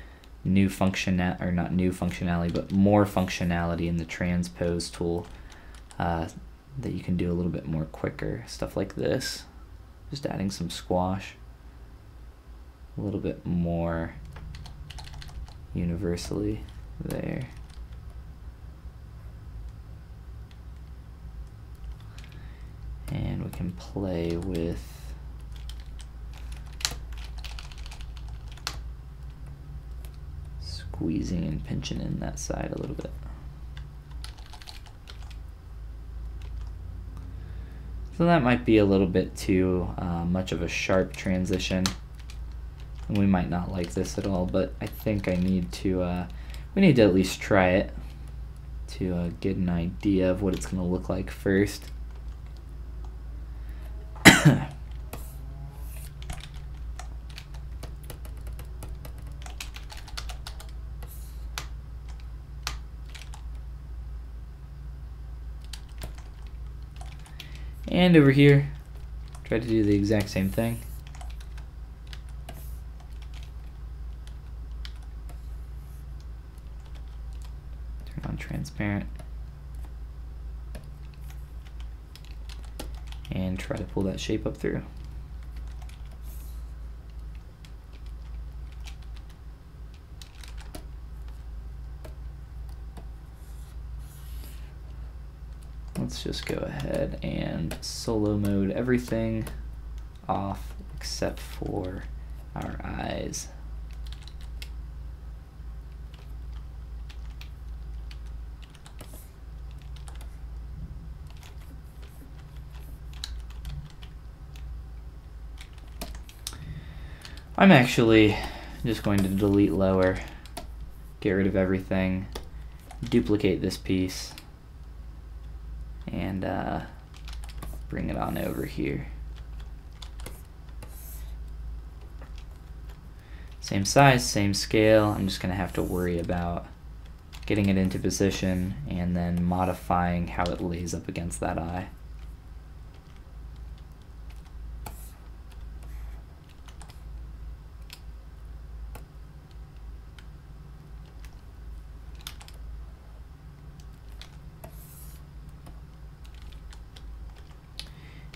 Speaker 1: new functionality, or not new functionality, but more functionality in the transpose tool that you can do a little bit more quicker. Stuff like this. Just adding some squash. A little bit more universally there. And we can play with squeezing and pinching in that side a little bit. So that might be a little bit too much of a sharp transition, and we might not like this at all, but I think I need to, we need to at least try it to get an idea of what it's going to look like first. And over here, try to do the exact same thing. Turn on transparent. And try to pull that shape up through. Let's just go ahead and solo mode everything off except for our eyes. I'm actually just going to delete lower, get rid of everything, duplicate this piece, and bring it on over here. Same size, same scale. I'm just going to have to worry about getting it into position and then modifying how it lays up against that eye.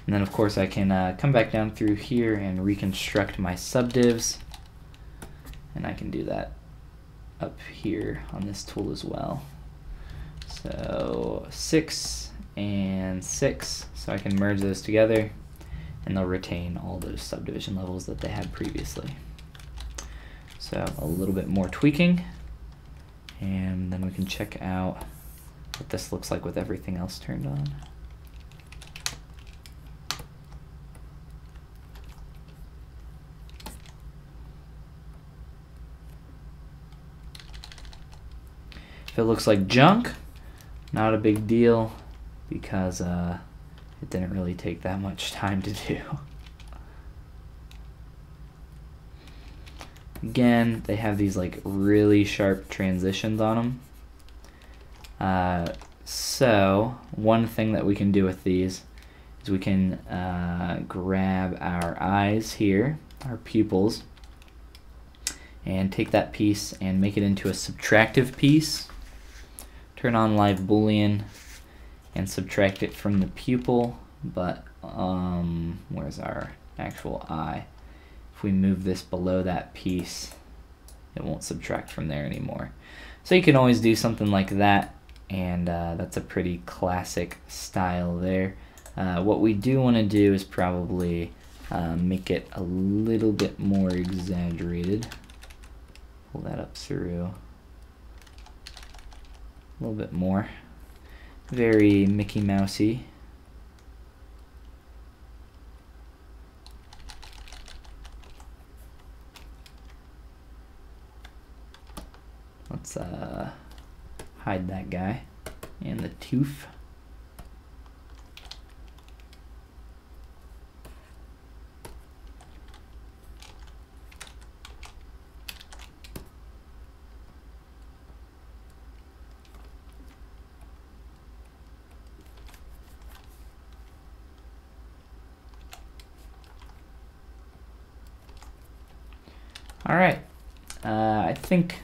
Speaker 1: And then of course I can come back down through here and reconstruct my subdivs, and I can do that up here on this tool as well. So 6 and 6, so I can merge those together and they'll retain all those subdivision levels that they had previously. So a little bit more tweaking, and then we can check out what this looks like with everything else turned on. If it looks like junk, not a big deal, because it didn't really take that much time to do. Again, they have these like really sharp transitions on them. So one thing that we can do with these is we can grab our eyes here, our pupils, and take that piece and make it into a subtractive piece. Turn on live boolean and subtract it from the pupil, but where's our actual eye? If we move this below that piece, it won't subtract from there anymore. So you can always do something like that, and that's a pretty classic style there. What we do want to do is probably make it a little bit more exaggerated. Pull that up through a little bit more. Very Mickey Mousey. Let's hide that guy and the tooth. All right, I think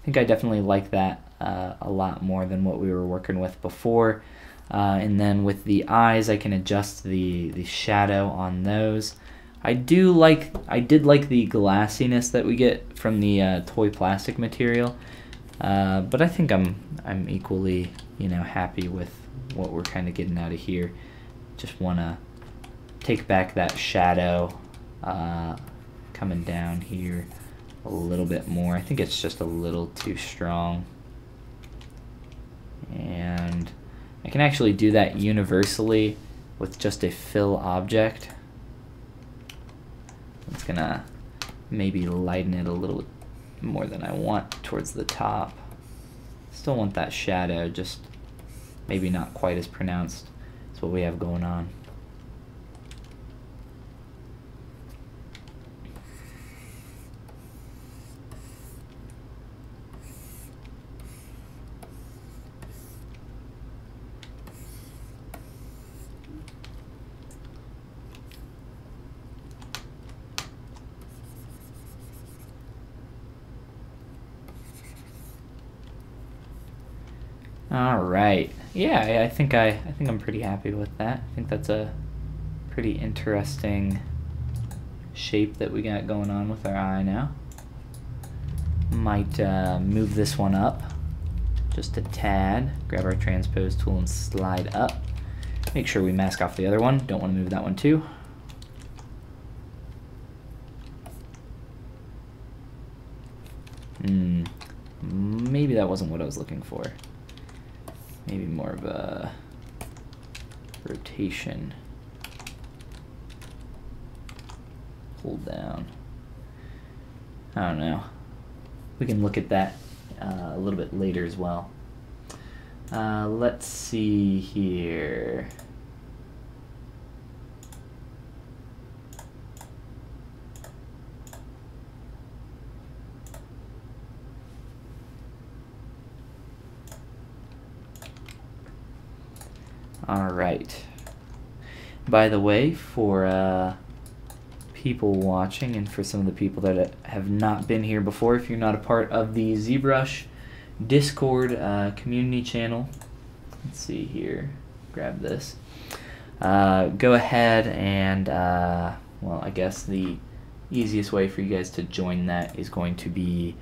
Speaker 1: I definitely like that a lot more than what we were working with before. And then with the eyes, I can adjust the shadow on those. I did like the glassiness that we get from the toy plastic material, but I think I'm equally, you know, happy with what we're kind of getting out of here. Just want to take back that shadow coming down here a little bit more. I think it's just a little too strong. And I can actually do that universally with just a fill object. It's gonna maybe lighten it a little more than I want towards the top. Still want that shadow, just maybe not quite as pronounced as what we have going on. All right. Yeah, I think I'm pretty happy with that. I think that's a pretty interesting shape that we got going on with our eye now. Might move this one up just a tad. Grab our transpose tool and slide up. Make sure we mask off the other one. Don't want to move that one too. Maybe that wasn't what I was looking for. Maybe more of a rotation. Hold down. I don't know. We can look at that a little bit later as well. Let's see here. All right. By the way, for people watching and for some of the people that have not been here before, if you're not a part of the ZBrush Discord community channel, let's see here, grab this. Go ahead and, well, I guess the easiest way for you guys to join that is going to be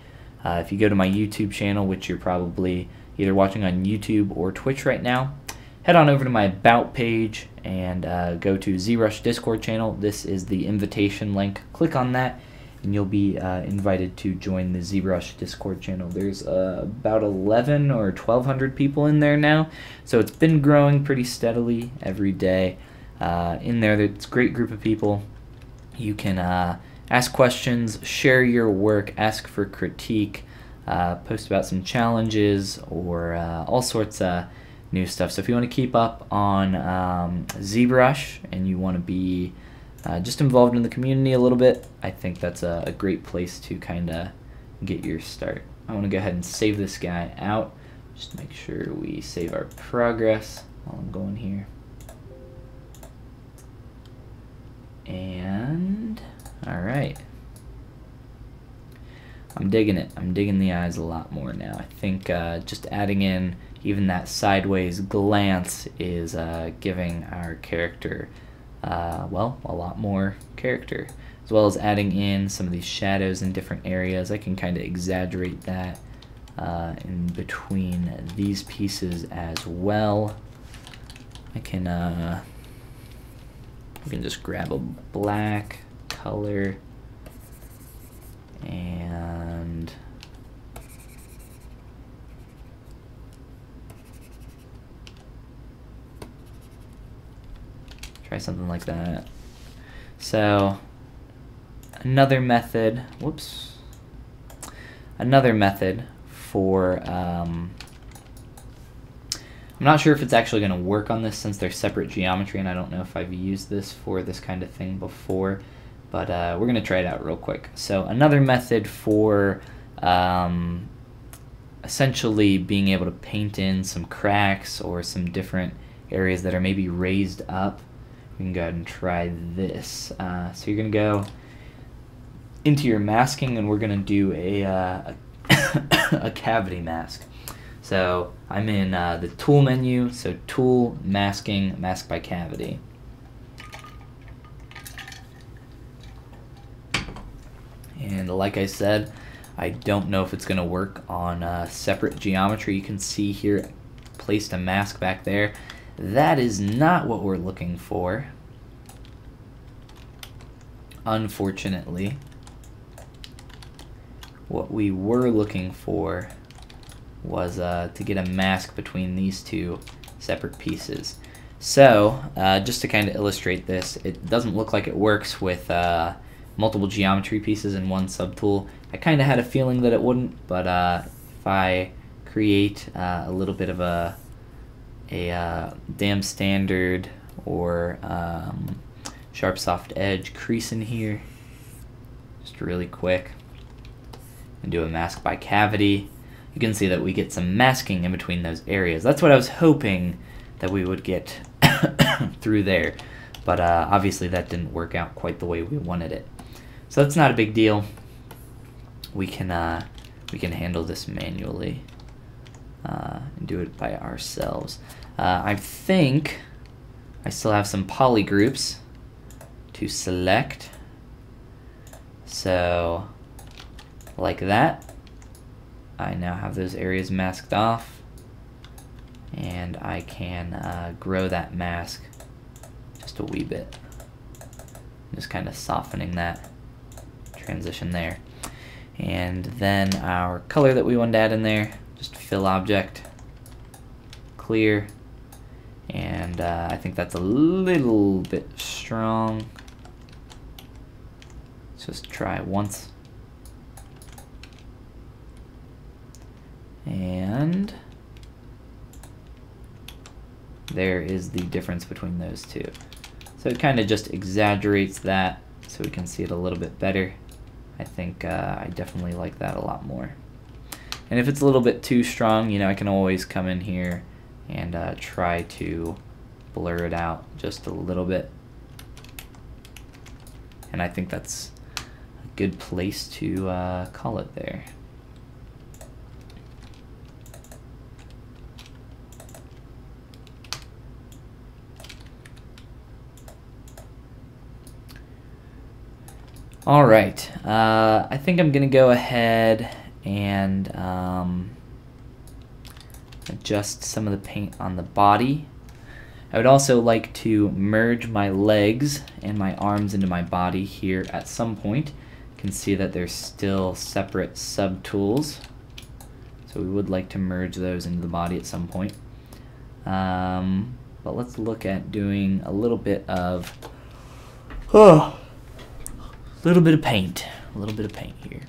Speaker 1: if you go to my YouTube channel, which you're probably either watching on YouTube or Twitch right now. Head on over to my About page and go to ZBrush Discord channel. This is the invitation link. Click on that and you'll be invited to join the ZBrush Discord channel. There's about 11 or 1,200 people in there now, so it's been growing pretty steadily every day. In there, it's a great group of people. You can ask questions, share your work, ask for critique, post about some challenges, or all sorts of new stuff. So if you want to keep up on ZBrush and you want to be just involved in the community a little bit, I think that's a great place to kind of get your start. I want to go ahead and save this guy out. Just make sure we save our progress while I'm going here. And all right. I'm digging it. I'm digging the eyes a lot more now. I think just adding in even that sideways glance is giving our character, well, a lot more character. As well as adding in some of these shadows in different areas. I can kind of exaggerate that in between these pieces as well. I can just grab a black color and try something like that. So another method, whoops, another method for, I'm not sure if it's actually going to work on this since they're separate geometry, and I don't know if I've used this for this kind of thing before, but we're going to try it out real quick. So another method for essentially being able to paint in some cracks or some different areas that are maybe raised up, we can go ahead and try this. So you're going to go into your masking, and we're going to do a cavity mask. So I'm in the tool menu, so tool, masking, mask by cavity. And like I said, I don't know if it's going to work on separate geometry. You can see here, placed a mask back there. That is not what we're looking for, unfortunately. what we were looking for was to get a mask between these two separate pieces. So just to kind of illustrate this, it doesn't look like it works with multiple geometry pieces in one subtool. I kind of had a feeling that it wouldn't, but if I create a little bit of a damn standard or sharp soft edge crease in here, just really quick, and do a mask by cavity, you can see that we get some masking in between those areas. That's what I was hoping that we would get through there, but obviously that didn't work out quite the way we wanted it. So that's not a big deal. We can handle this manually and do it by ourselves. I think I still have some poly groups to select. So like that, I now have those areas masked off, and I can grow that mask just a wee bit. Just kind of softening that transition there. And then our color that we wanted to add in there, just fill object, clear, and I think that's a little bit strong. Let's just try once. And there is the difference between those two. So it kind of just exaggerates that so we can see it a little bit better. I think I definitely like that a lot more. And if it's a little bit too strong, you know, I can always come in here and try to blur it out just a little bit. And I think that's a good place to call it there. All right, I think I'm gonna go ahead and adjust some of the paint on the body. I would also like to merge my legs and my arms into my body here at some point. You can see that they're still separate subtools, so we would like to merge those into the body at some point. But let's look at doing a little bit of paint, a little bit of paint here.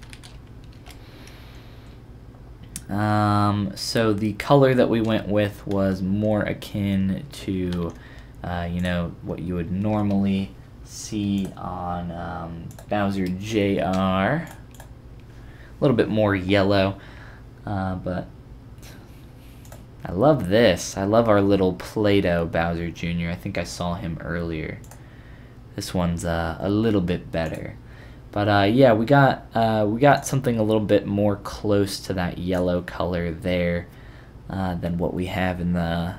Speaker 1: So the color that we went with was more akin to, you know, what you would normally see on BOWSER JR. A little bit more yellow, but I love this. I love our little Play-Doh BOWSER Jr. I think I saw him earlier. This one's a little bit better. But yeah, we got something a little bit more close to that yellow color there than what we have in the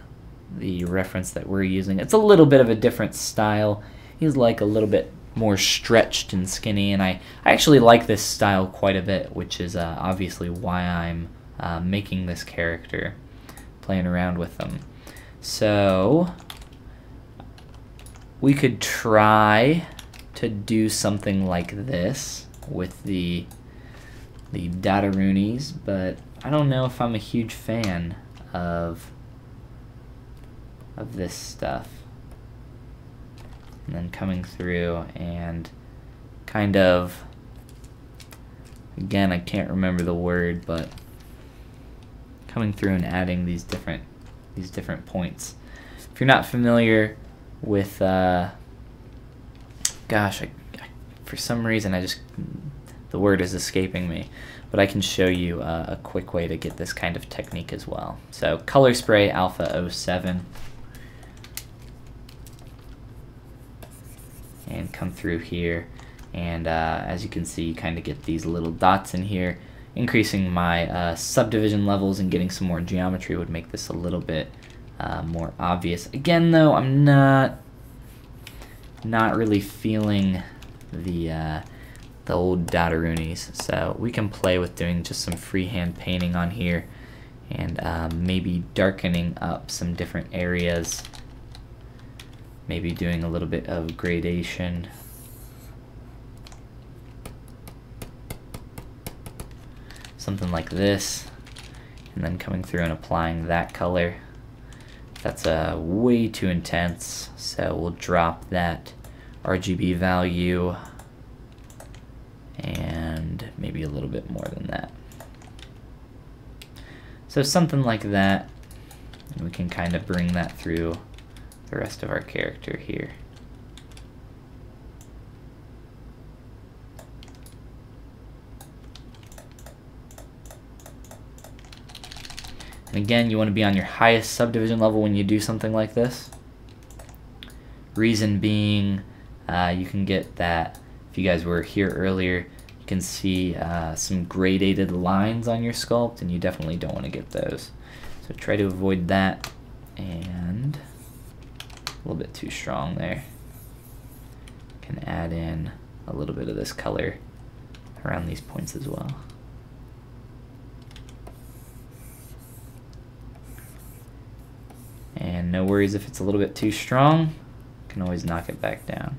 Speaker 1: reference that we're using. It's a little bit of a different style. He's like a little bit more stretched and skinny, and I actually like this style quite a bit, which is obviously why I'm making this character, playing around with them. So we could try to do something like this with the Dataroonies, but I don't know if I'm a huge fan of this stuff. And then coming through and kind of, again, I can't remember the word, but coming through and adding these different points. If you're not familiar with gosh, for some reason the word is escaping me, but I can show you a quick way to get this kind of technique as well. So Color Spray Alpha 07, and come through here, and as you can see, you kind of get these little dots in here. Increasing my subdivision levels and getting some more geometry would make this a little bit more obvious. Again, though, I'm not really feeling the old Dataroonies, so we can play with doing just some freehand painting on here and maybe darkening up some different areas, maybe doing a little bit of gradation. something like this, and then coming through and applying that color. That's way too intense, so we'll drop that RGB value and maybe a little bit more than that. So something like that, and we can kind of bring that through the rest of our character here. And again, you want to be on your highest subdivision level when you do something like this. Reason being, you can get that, if you guys were here earlier, you can see some gradated lines on your sculpt, and you definitely don't want to get those. So try to avoid that, and a little bit too strong there. Can add in a little bit of this color around these points as well. And no worries if it's a little bit too strong, you can always knock it back down.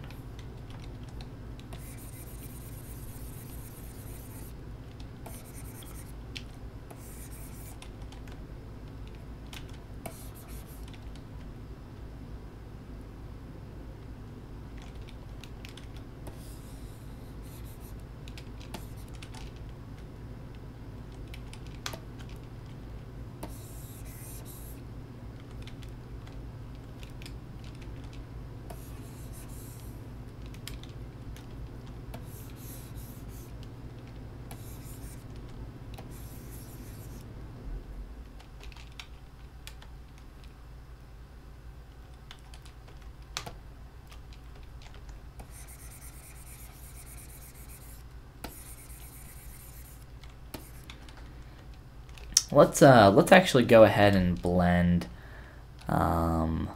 Speaker 1: Let's actually go ahead and blend our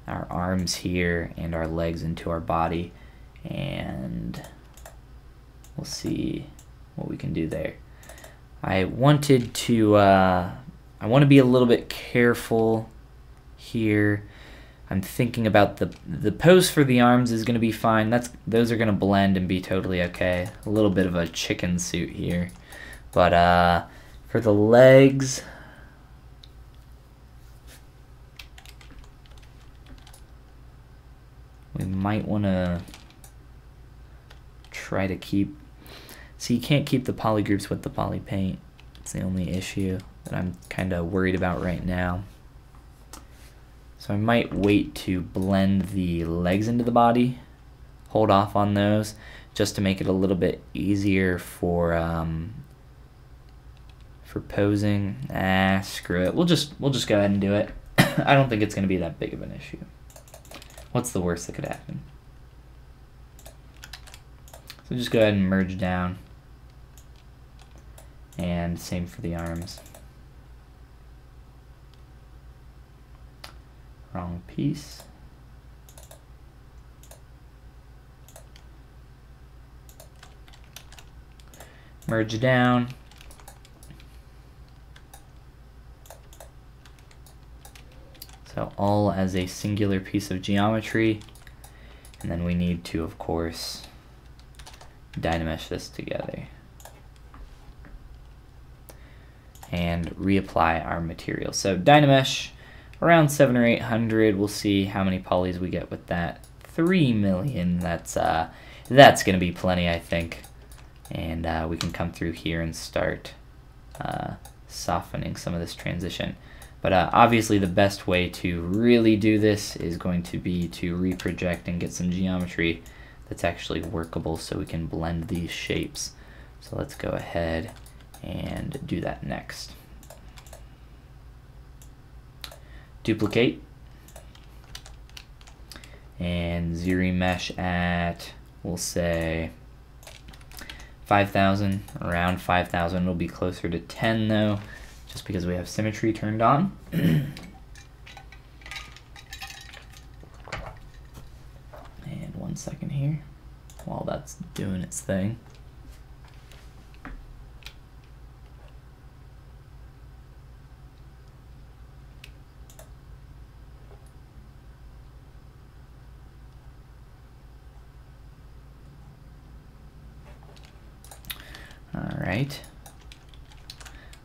Speaker 1: arms here and our legs into our body, and we'll see what we can do there. I want to be a little bit careful here. I'm thinking about the pose for the arms is going to be fine. Those are going to blend and be totally okay. A little bit of a chicken suit here, but for the legs, we might want to try to keep. See, you can't keep the poly groups with the poly paint. It's the only issue that I'm kind of worried about right now. So I might wait to blend the legs into the body, hold off on those, just to make it a little bit easier for posing. Screw it. We'll just go ahead and do it. I don't think it's going to be that big of an issue. What's the worst that could happen? So just go ahead and merge down. And same for the arms. Wrong piece. Merge down. So all as a singular piece of geometry, and then we need to, of course, Dynamesh this together and reapply our material. So Dynamesh around 700 or 800. We'll see how many polys we get with that. 3 million. That's going to be plenty, I think. And we can come through here and start softening some of this transition. But obviously the best way to really do this is going to be to reproject and get some geometry that's actually workable so we can blend these shapes. So let's go ahead and do that next. Duplicate and ZBrush at, we'll say 5,000, around 5,000. It'll be closer to 10 though, just because we have symmetry turned on. And 1 second here while that's doing its thing. All right,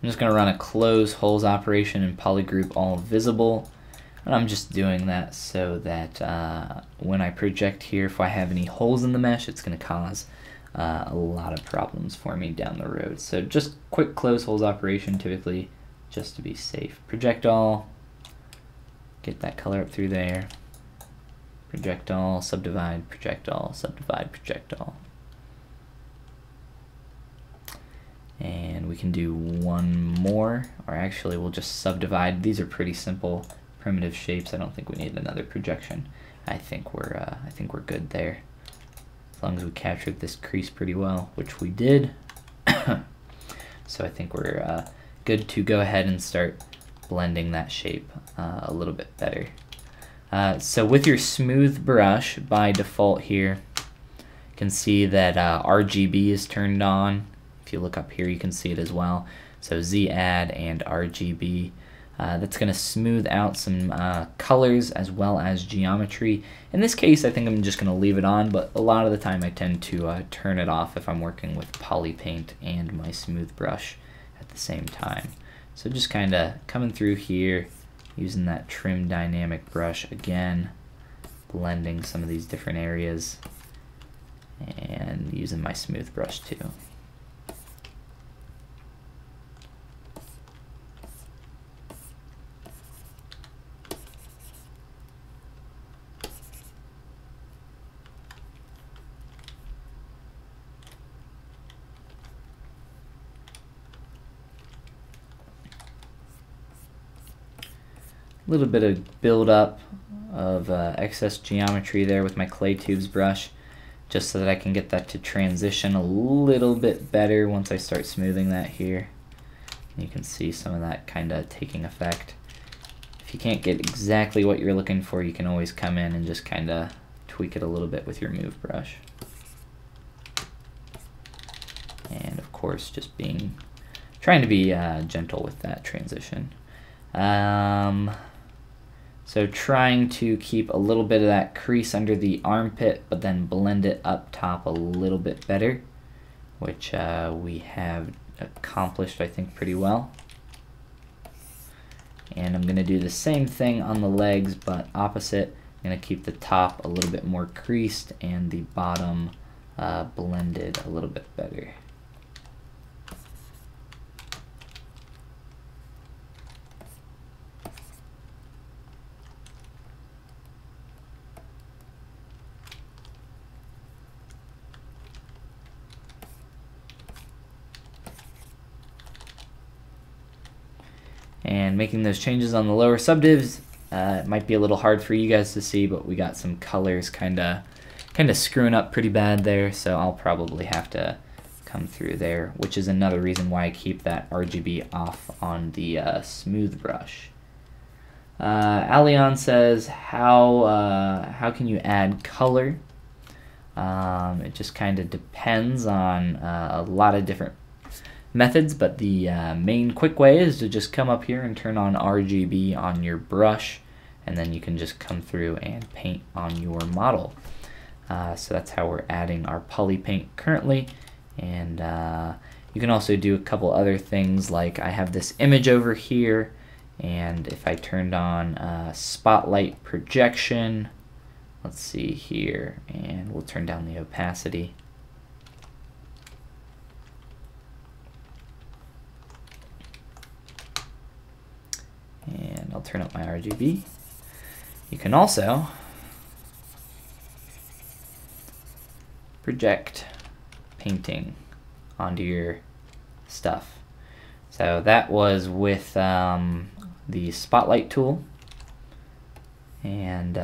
Speaker 1: I'm just going to run a close holes operation in polygroup all visible. And I'm just doing that so that when I project here, if I have any holes in the mesh, it's going to cause a lot of problems for me down the road. So just quick close holes operation typically just to be safe. Project all, get that color up through there. Project all, subdivide, project all, subdivide, project all. And we can do one more, or actually we'll just subdivide. These are pretty simple primitive shapes. I don't think we need another projection. I think we're good there. As long as we captured this crease pretty well, which we did. So I think we're good to go ahead and start blending that shape a little bit better. So with your smooth brush, by default here, you can see that RGB is turned on. If you look up here, you can see it as well. So Z add and RGB. That's going to smooth out some colors as well as geometry. In this case, I think I'm just going to leave it on, but a lot of the time I tend to turn it off if I'm working with poly paint and my smooth brush at the same time. So just kind of coming through here, using that trim dynamic brush again, blending some of these different areas, and using my smooth brush too. A little bit of build-up of excess geometry there with my clay tubes brush, just so that I can get that to transition a little bit better once I start smoothing that here. You can see some of that kind of taking effect. If you can't get exactly what you're looking for, you can always come in and just kind of tweak it a little bit with your move brush. And of course, just trying to be gentle with that transition. So trying to keep a little bit of that crease under the armpit, but then blend it up top a little bit better, which we have accomplished, I think, pretty well. And I'm going to do the same thing on the legs, but opposite. I'm going to keep the top a little bit more creased and the bottom blended a little bit better. And making those changes on the lower subdivs, it might be a little hard for you guys to see, but we got some colors kind of screwing up pretty bad there, so I'll probably have to come through there, which is another reason why I keep that RGB off on the smooth brush. Alion says, how can you add color? It just kind of depends on a lot of different methods, but the main quick way is to just come up here and turn on RGB on your brush, and then you can just come through and paint on your model. So that's how we're adding our poly paint currently. And you can also do a couple other things, like I have this image over here, and if I turned on spotlight projection, let's see here, and we'll turn down the opacity. And I'll turn up my RGB. You can also project painting onto your stuff. So that was with the spotlight tool. And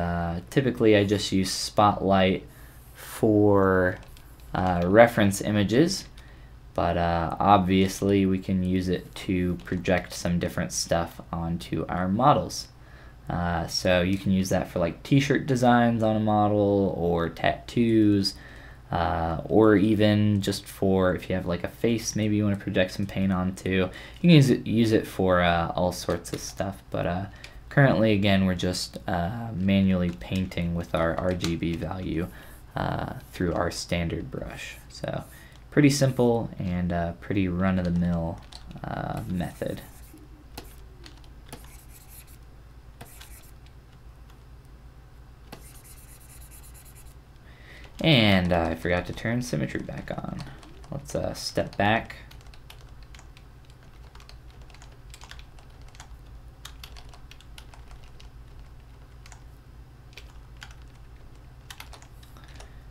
Speaker 1: typically I just use spotlight for reference images. But obviously we can use it to project some different stuff onto our models. So you can use that for like t-shirt designs on a model, or tattoos, or even just for if you have like a face maybe you want to project some paint onto. You can use it for all sorts of stuff, but currently again we're just manually painting with our RGB value through our standard brush. So pretty simple and pretty run-of-the-mill method. And I forgot to turn symmetry back on. Let's step back.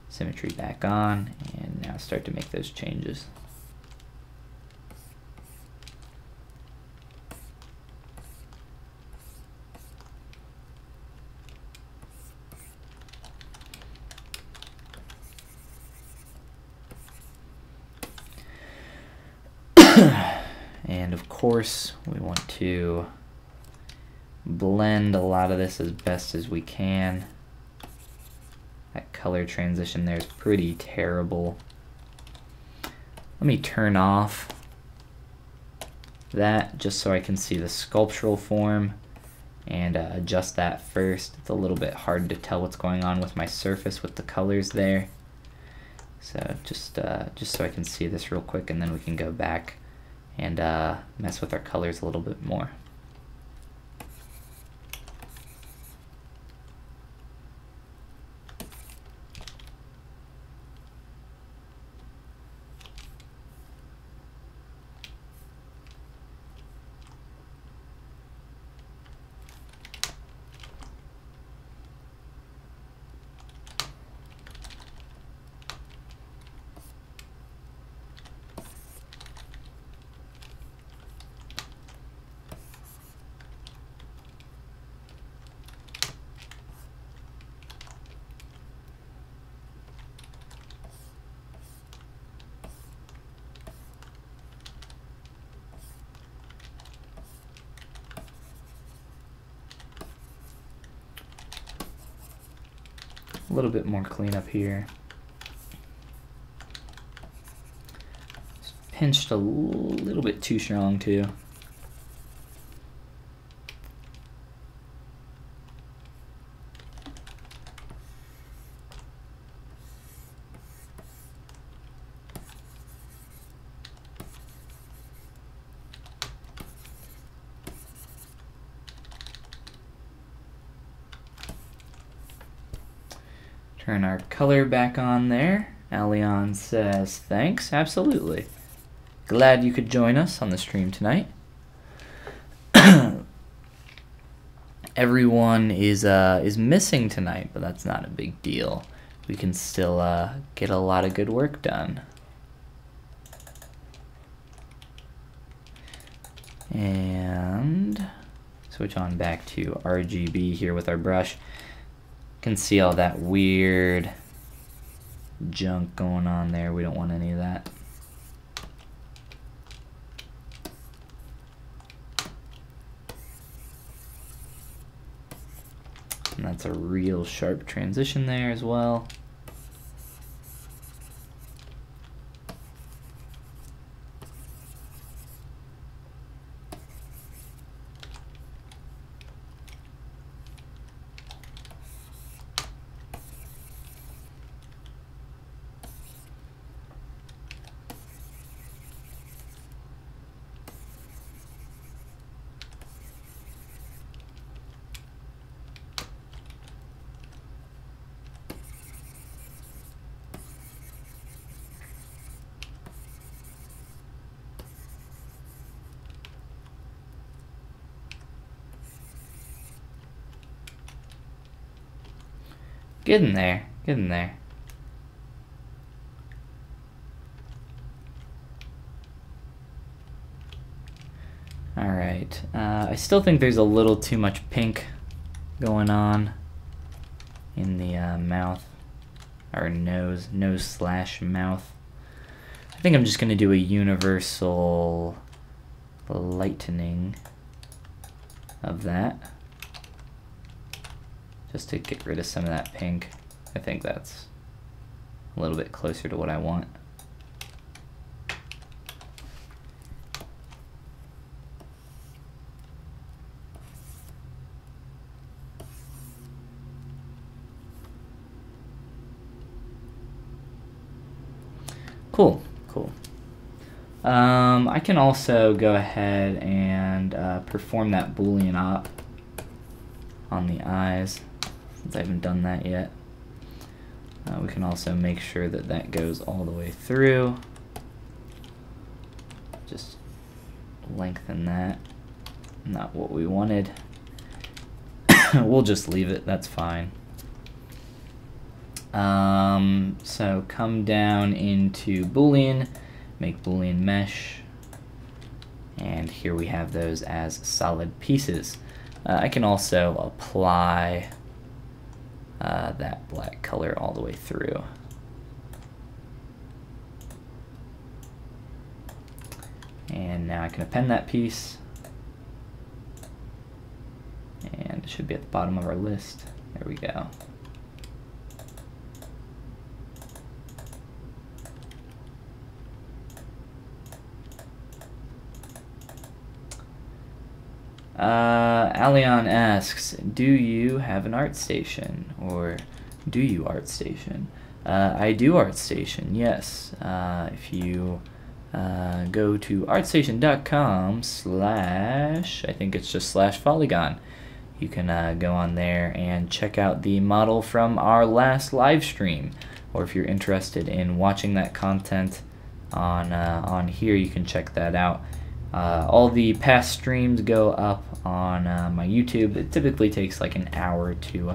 Speaker 1: Symmetry back on, and now start to make those changes. And of course, we want to blend a lot of this as best as we can. That color transition there is pretty terrible. Let me turn off that just so I can see the sculptural form and adjust that first. It's a little bit hard to tell what's going on with my surface with the colors there. So just so I can see this real quick, and then we can go back and mess with our colors a little bit more. A little bit more cleanup here. Just pinched a little bit too strong too. Turn our color back on there. Alion says, thanks, absolutely. Glad you could join us on the stream tonight. Everyone is missing tonight, but that's not a big deal. We can still get a lot of good work done. And switch on back to RGB here with our brush. Can see all that weird junk going on there. We don't want any of that. And that's a real sharp transition there as well. Get in there, get in there. All right, I still think there's a little too much pink going on in the mouth, or nose slash mouth. I think I'm just gonna do a universal lightening of that, just to get rid of some of that pink. I think that's a little bit closer to what I want. Cool, cool. I can also go ahead and perform that Boolean op on the eyes, since I haven't done that yet. We can also make sure that that goes all the way through. Just lengthen that. Not what we wanted. We'll just leave it, that's fine. So come down into Boolean, make Boolean mesh, and here we have those as solid pieces. I can also apply that black color all the way through. And now I can append that piece, and it should be at the bottom of our list. There we go. Alion asks, do you have an ArtStation? Or do you ArtStation? I do ArtStation, yes. If you go to artstation.com / I think it's just /Follygon. You can go on there and check out the model from our last live stream. Or if you're interested in watching that content on here, you can check that out. All the past streams go up on my YouTube. It typically takes like an hour to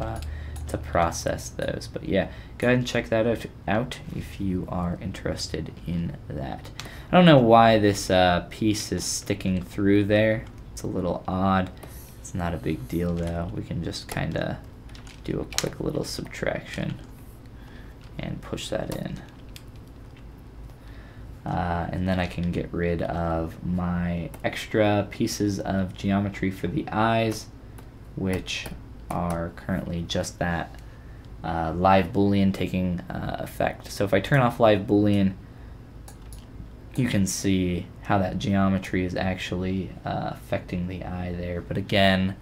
Speaker 1: process those, but yeah, go ahead and check that out if you are interested in that. I don't know why this piece is sticking through there. It's a little odd. It's not a big deal though. We can just kind of do a quick little subtraction and push that in. And then I can get rid of my extra pieces of geometry for the eyes, which are currently just that live Boolean taking effect. So if I turn off live Boolean, you can see how that geometry is actually affecting the eye there. But again,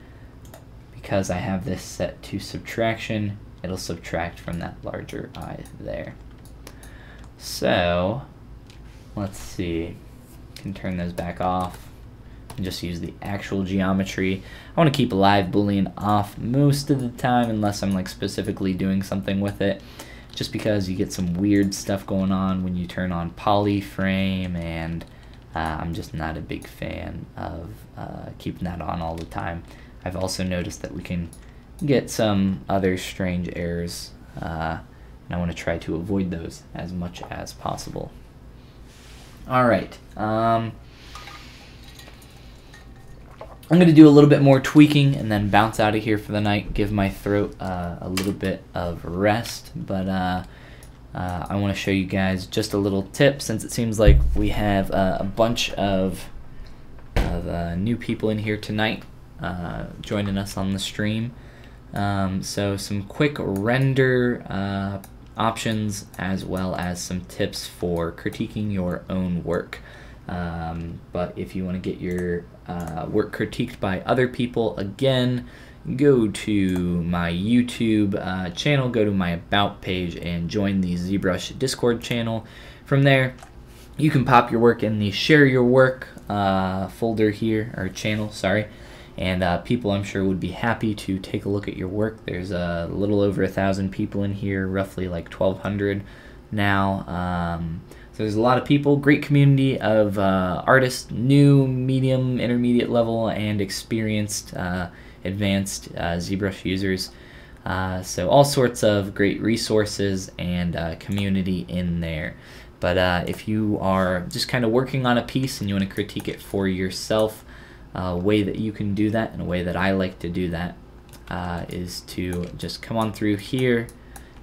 Speaker 1: because I have this set to subtraction, it'll subtract from that larger eye there. So let's see, can turn those back off and just use the actual geometry. I want to keep live Boolean off most of the time unless I'm like specifically doing something with it, just because you get some weird stuff going on when you turn on polyframe, and I'm just not a big fan of keeping that on all the time. I've also noticed that we can get some other strange errors, and I want to try to avoid those as much as possible. Alright, I'm going to do a little bit more tweaking and then bounce out of here for the night, give my throat a little bit of rest, but I want to show you guys just a little tip, since it seems like we have a bunch of new people in here tonight joining us on the stream. So some quick render options, as well as some tips for critiquing your own work. But if you want to get your work critiqued by other people, again, go to my YouTube channel, go to my About page, and join the ZBrush Discord channel. From there, you can pop your work in the Share Your Work folder here, or channel, sorry. And people, I'm sure, would be happy to take a look at your work. There's a little over 1,000 people in here, roughly like 1,200 now. So there's a lot of people, great community of artists, new, medium, intermediate level, and experienced, advanced ZBrush users. So all sorts of great resources and community in there. But if you are just kind of working on a piece and you want to critique it for yourself, a way that you can do that, and a way that I like to do that, is to just come on through here.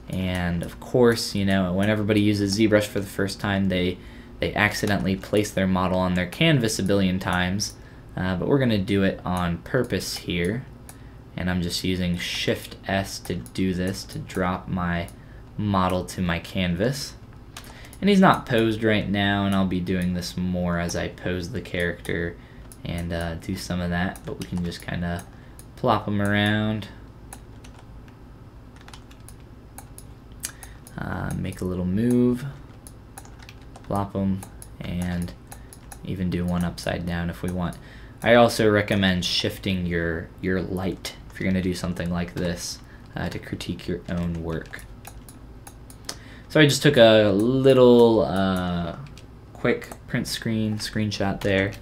Speaker 1: And of course, you know, when everybody uses ZBrush for the first time, they accidentally place their model on their canvas a billion times, but we're going to do it on purpose here. And I'm just using Shift S to do this, to drop my model to my canvas. And he's not posed right now, and I'll be doing this more as I pose the character and do some of that, but we can just kind of plop him around, make a little move, plop him, and even do one upside down if we want. I also recommend shifting your light if you're going to do something like this to critique your own work. So I just took a little quick print screenshot there.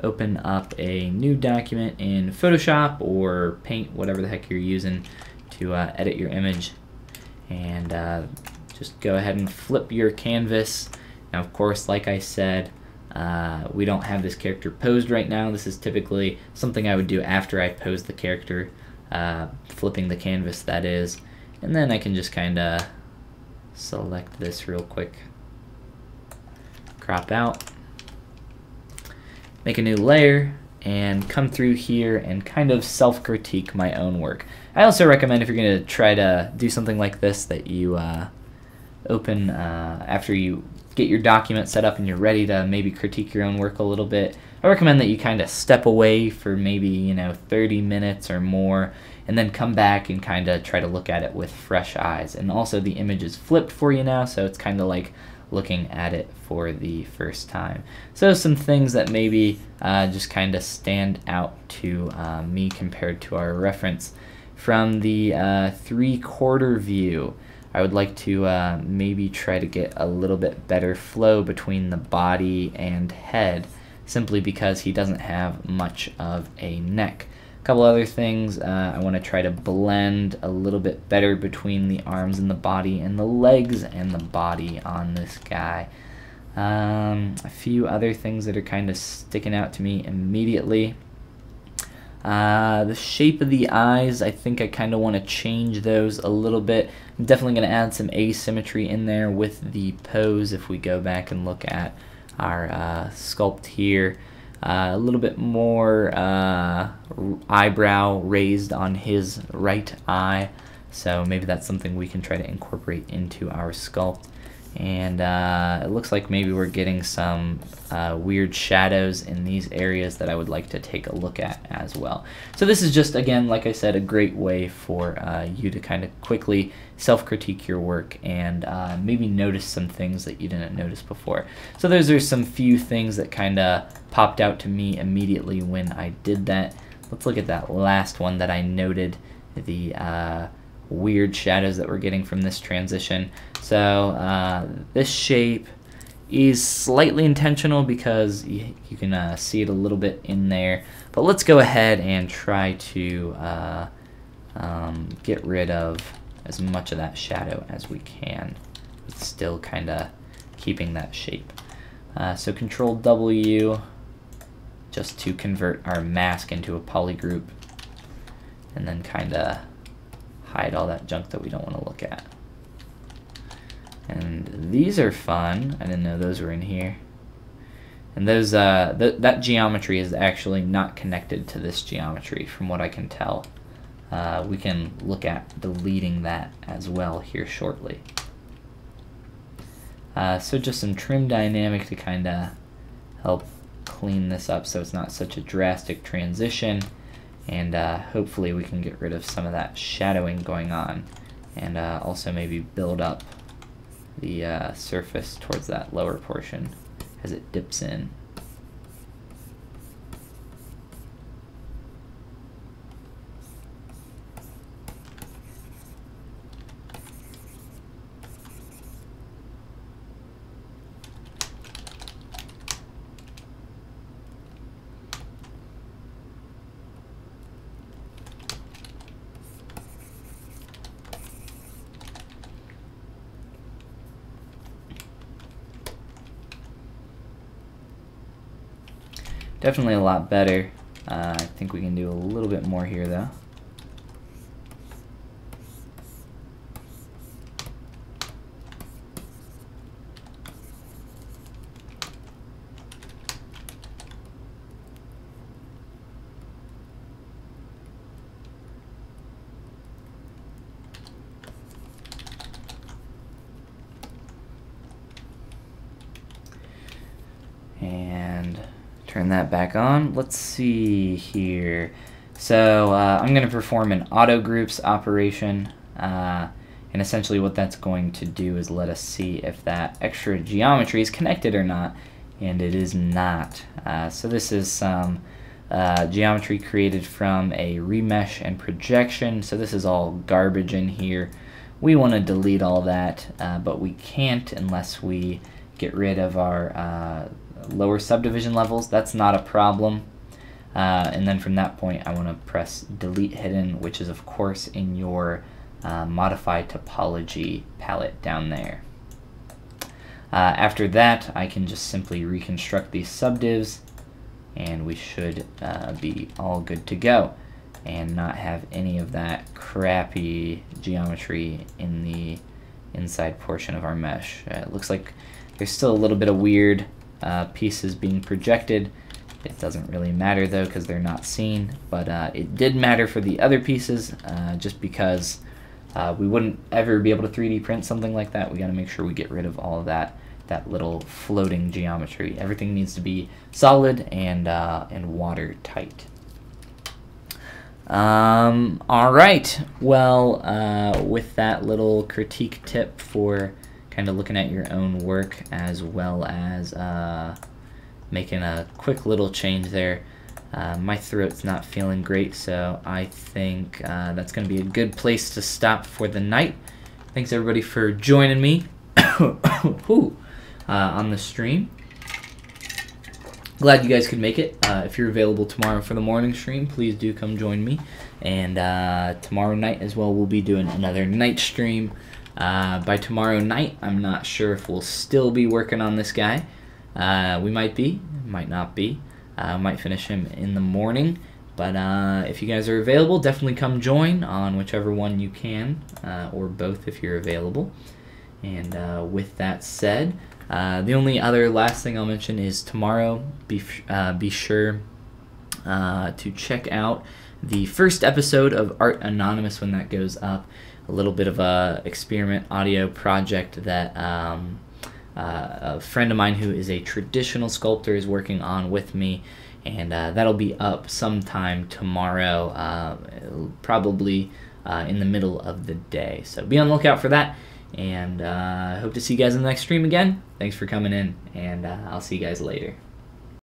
Speaker 1: Open up a new document in Photoshop or Paint, whatever the heck you're using to edit your image, and just go ahead and flip your canvas. Now, of course, like I said, we don't have this character posed right now. This is typically something I would do after I pose the character, flipping the canvas, that is. And then I can just kind of select this real quick, crop out, make a new layer, and come through here and kind of self-critique my own work. I also recommend, if you're going to try to do something like this, that you open, after you get your document set up and you're ready to maybe critique your own work a little bit, I recommend that you kind of step away for maybe 30 minutes or more, and then come back and kind of try to look at it with fresh eyes. And also the image is flipped for you now, so it's kind of like looking at it for the first time. So some things that maybe just kind of stand out to me compared to our reference. From the 3/4 view, I would like to maybe try to get a little bit better flow between the body and head, simply because he doesn't have much of a neck. A couple other things, I want to try to blend a little bit better between the arms and the body, and the legs and the body on this guy. A few other things that are kind of sticking out to me immediately. The shape of the eyes, I think I kind of want to change those a little bit. I'm definitely going to add some asymmetry in there with the pose. If we go back and look at our sculpt here, a little bit more eyebrow raised on his right eye, so maybe that's something we can try to incorporate into our sculpt. And it looks like maybe we're getting some weird shadows in these areas that I would like to take a look at as well. So this is just, again, like I said, a great way for you to kind of quickly self-critique your work and maybe notice some things that you didn't notice before. So those are some few things that kind of popped out to me immediately when I did that. Let's look at that last one that I noted, the weird shadows that we're getting from this transition. So this shape is slightly intentional because you can see it a little bit in there, but let's go ahead and try to get rid of as much of that shadow as we can, with still kind of keeping that shape. So Control W just to convert our mask into a poly group, and then kind of hide all that junk that we don't want to look at. And these are fun. I didn't know those were in here. And those that geometry is actually not connected to this geometry, from what I can tell. We can look at deleting that as well here shortly. So just some trim dynamic to kind of help clean this up so it's not such a drastic transition. And hopefully we can get rid of some of that shadowing going on, and also maybe build up the surface towards that lower portion as it dips in. Definitely a lot better. I think we can do a little bit more here though. And turn that back on. Let's see here. So I'm going to perform an auto groups operation, and essentially what that's going to do is let us see if that extra geometry is connected or not, and it is not. So this is some geometry created from a remesh and projection. So this is all garbage in here. We want to delete all that, but we can't unless we get rid of our lower subdivision levels. That's not a problem. And then from that point, I want to press delete hidden, which is of course in your modify topology palette down there. After that, I can just simply reconstruct these subdivs, and we should be all good to go and not have any of that crappy geometry in the inside portion of our mesh. It looks like there's still a little bit of weird pieces being projected. It doesn't really matter though because they're not seen, but it did matter for the other pieces just because we wouldn't ever be able to 3D print something like that. We got to make sure we get rid of all of that little floating geometry. Everything needs to be solid and watertight. All right. Well, with that little critique tip for kind of looking at your own work as well as making a quick little change there. My throat's not feeling great, so I think that's going to be a good place to stop for the night. Thanks everybody for joining me on the stream. Glad you guys could make it. If you're available tomorrow for the morning stream, please do come join me. And tomorrow night as well, we'll be doing another night stream. By tomorrow night, I'm not sure if we'll still be working on this guy. We might be, might not be. Might finish him in the morning. But if you guys are available, definitely come join on whichever one you can, or both if you're available. And with that said, the only other last thing I'll mention is tomorrow, be sure to check out the first episode of Art Anonymous when that goes up. A little bit of a experiment audio project that a friend of mine who is a traditional sculptor is working on with me, and that'll be up sometime tomorrow, probably in the middle of the day. So be on the lookout for that, and hope to see you guys in the next stream again. Thanks for coming in, and I'll see you guys later.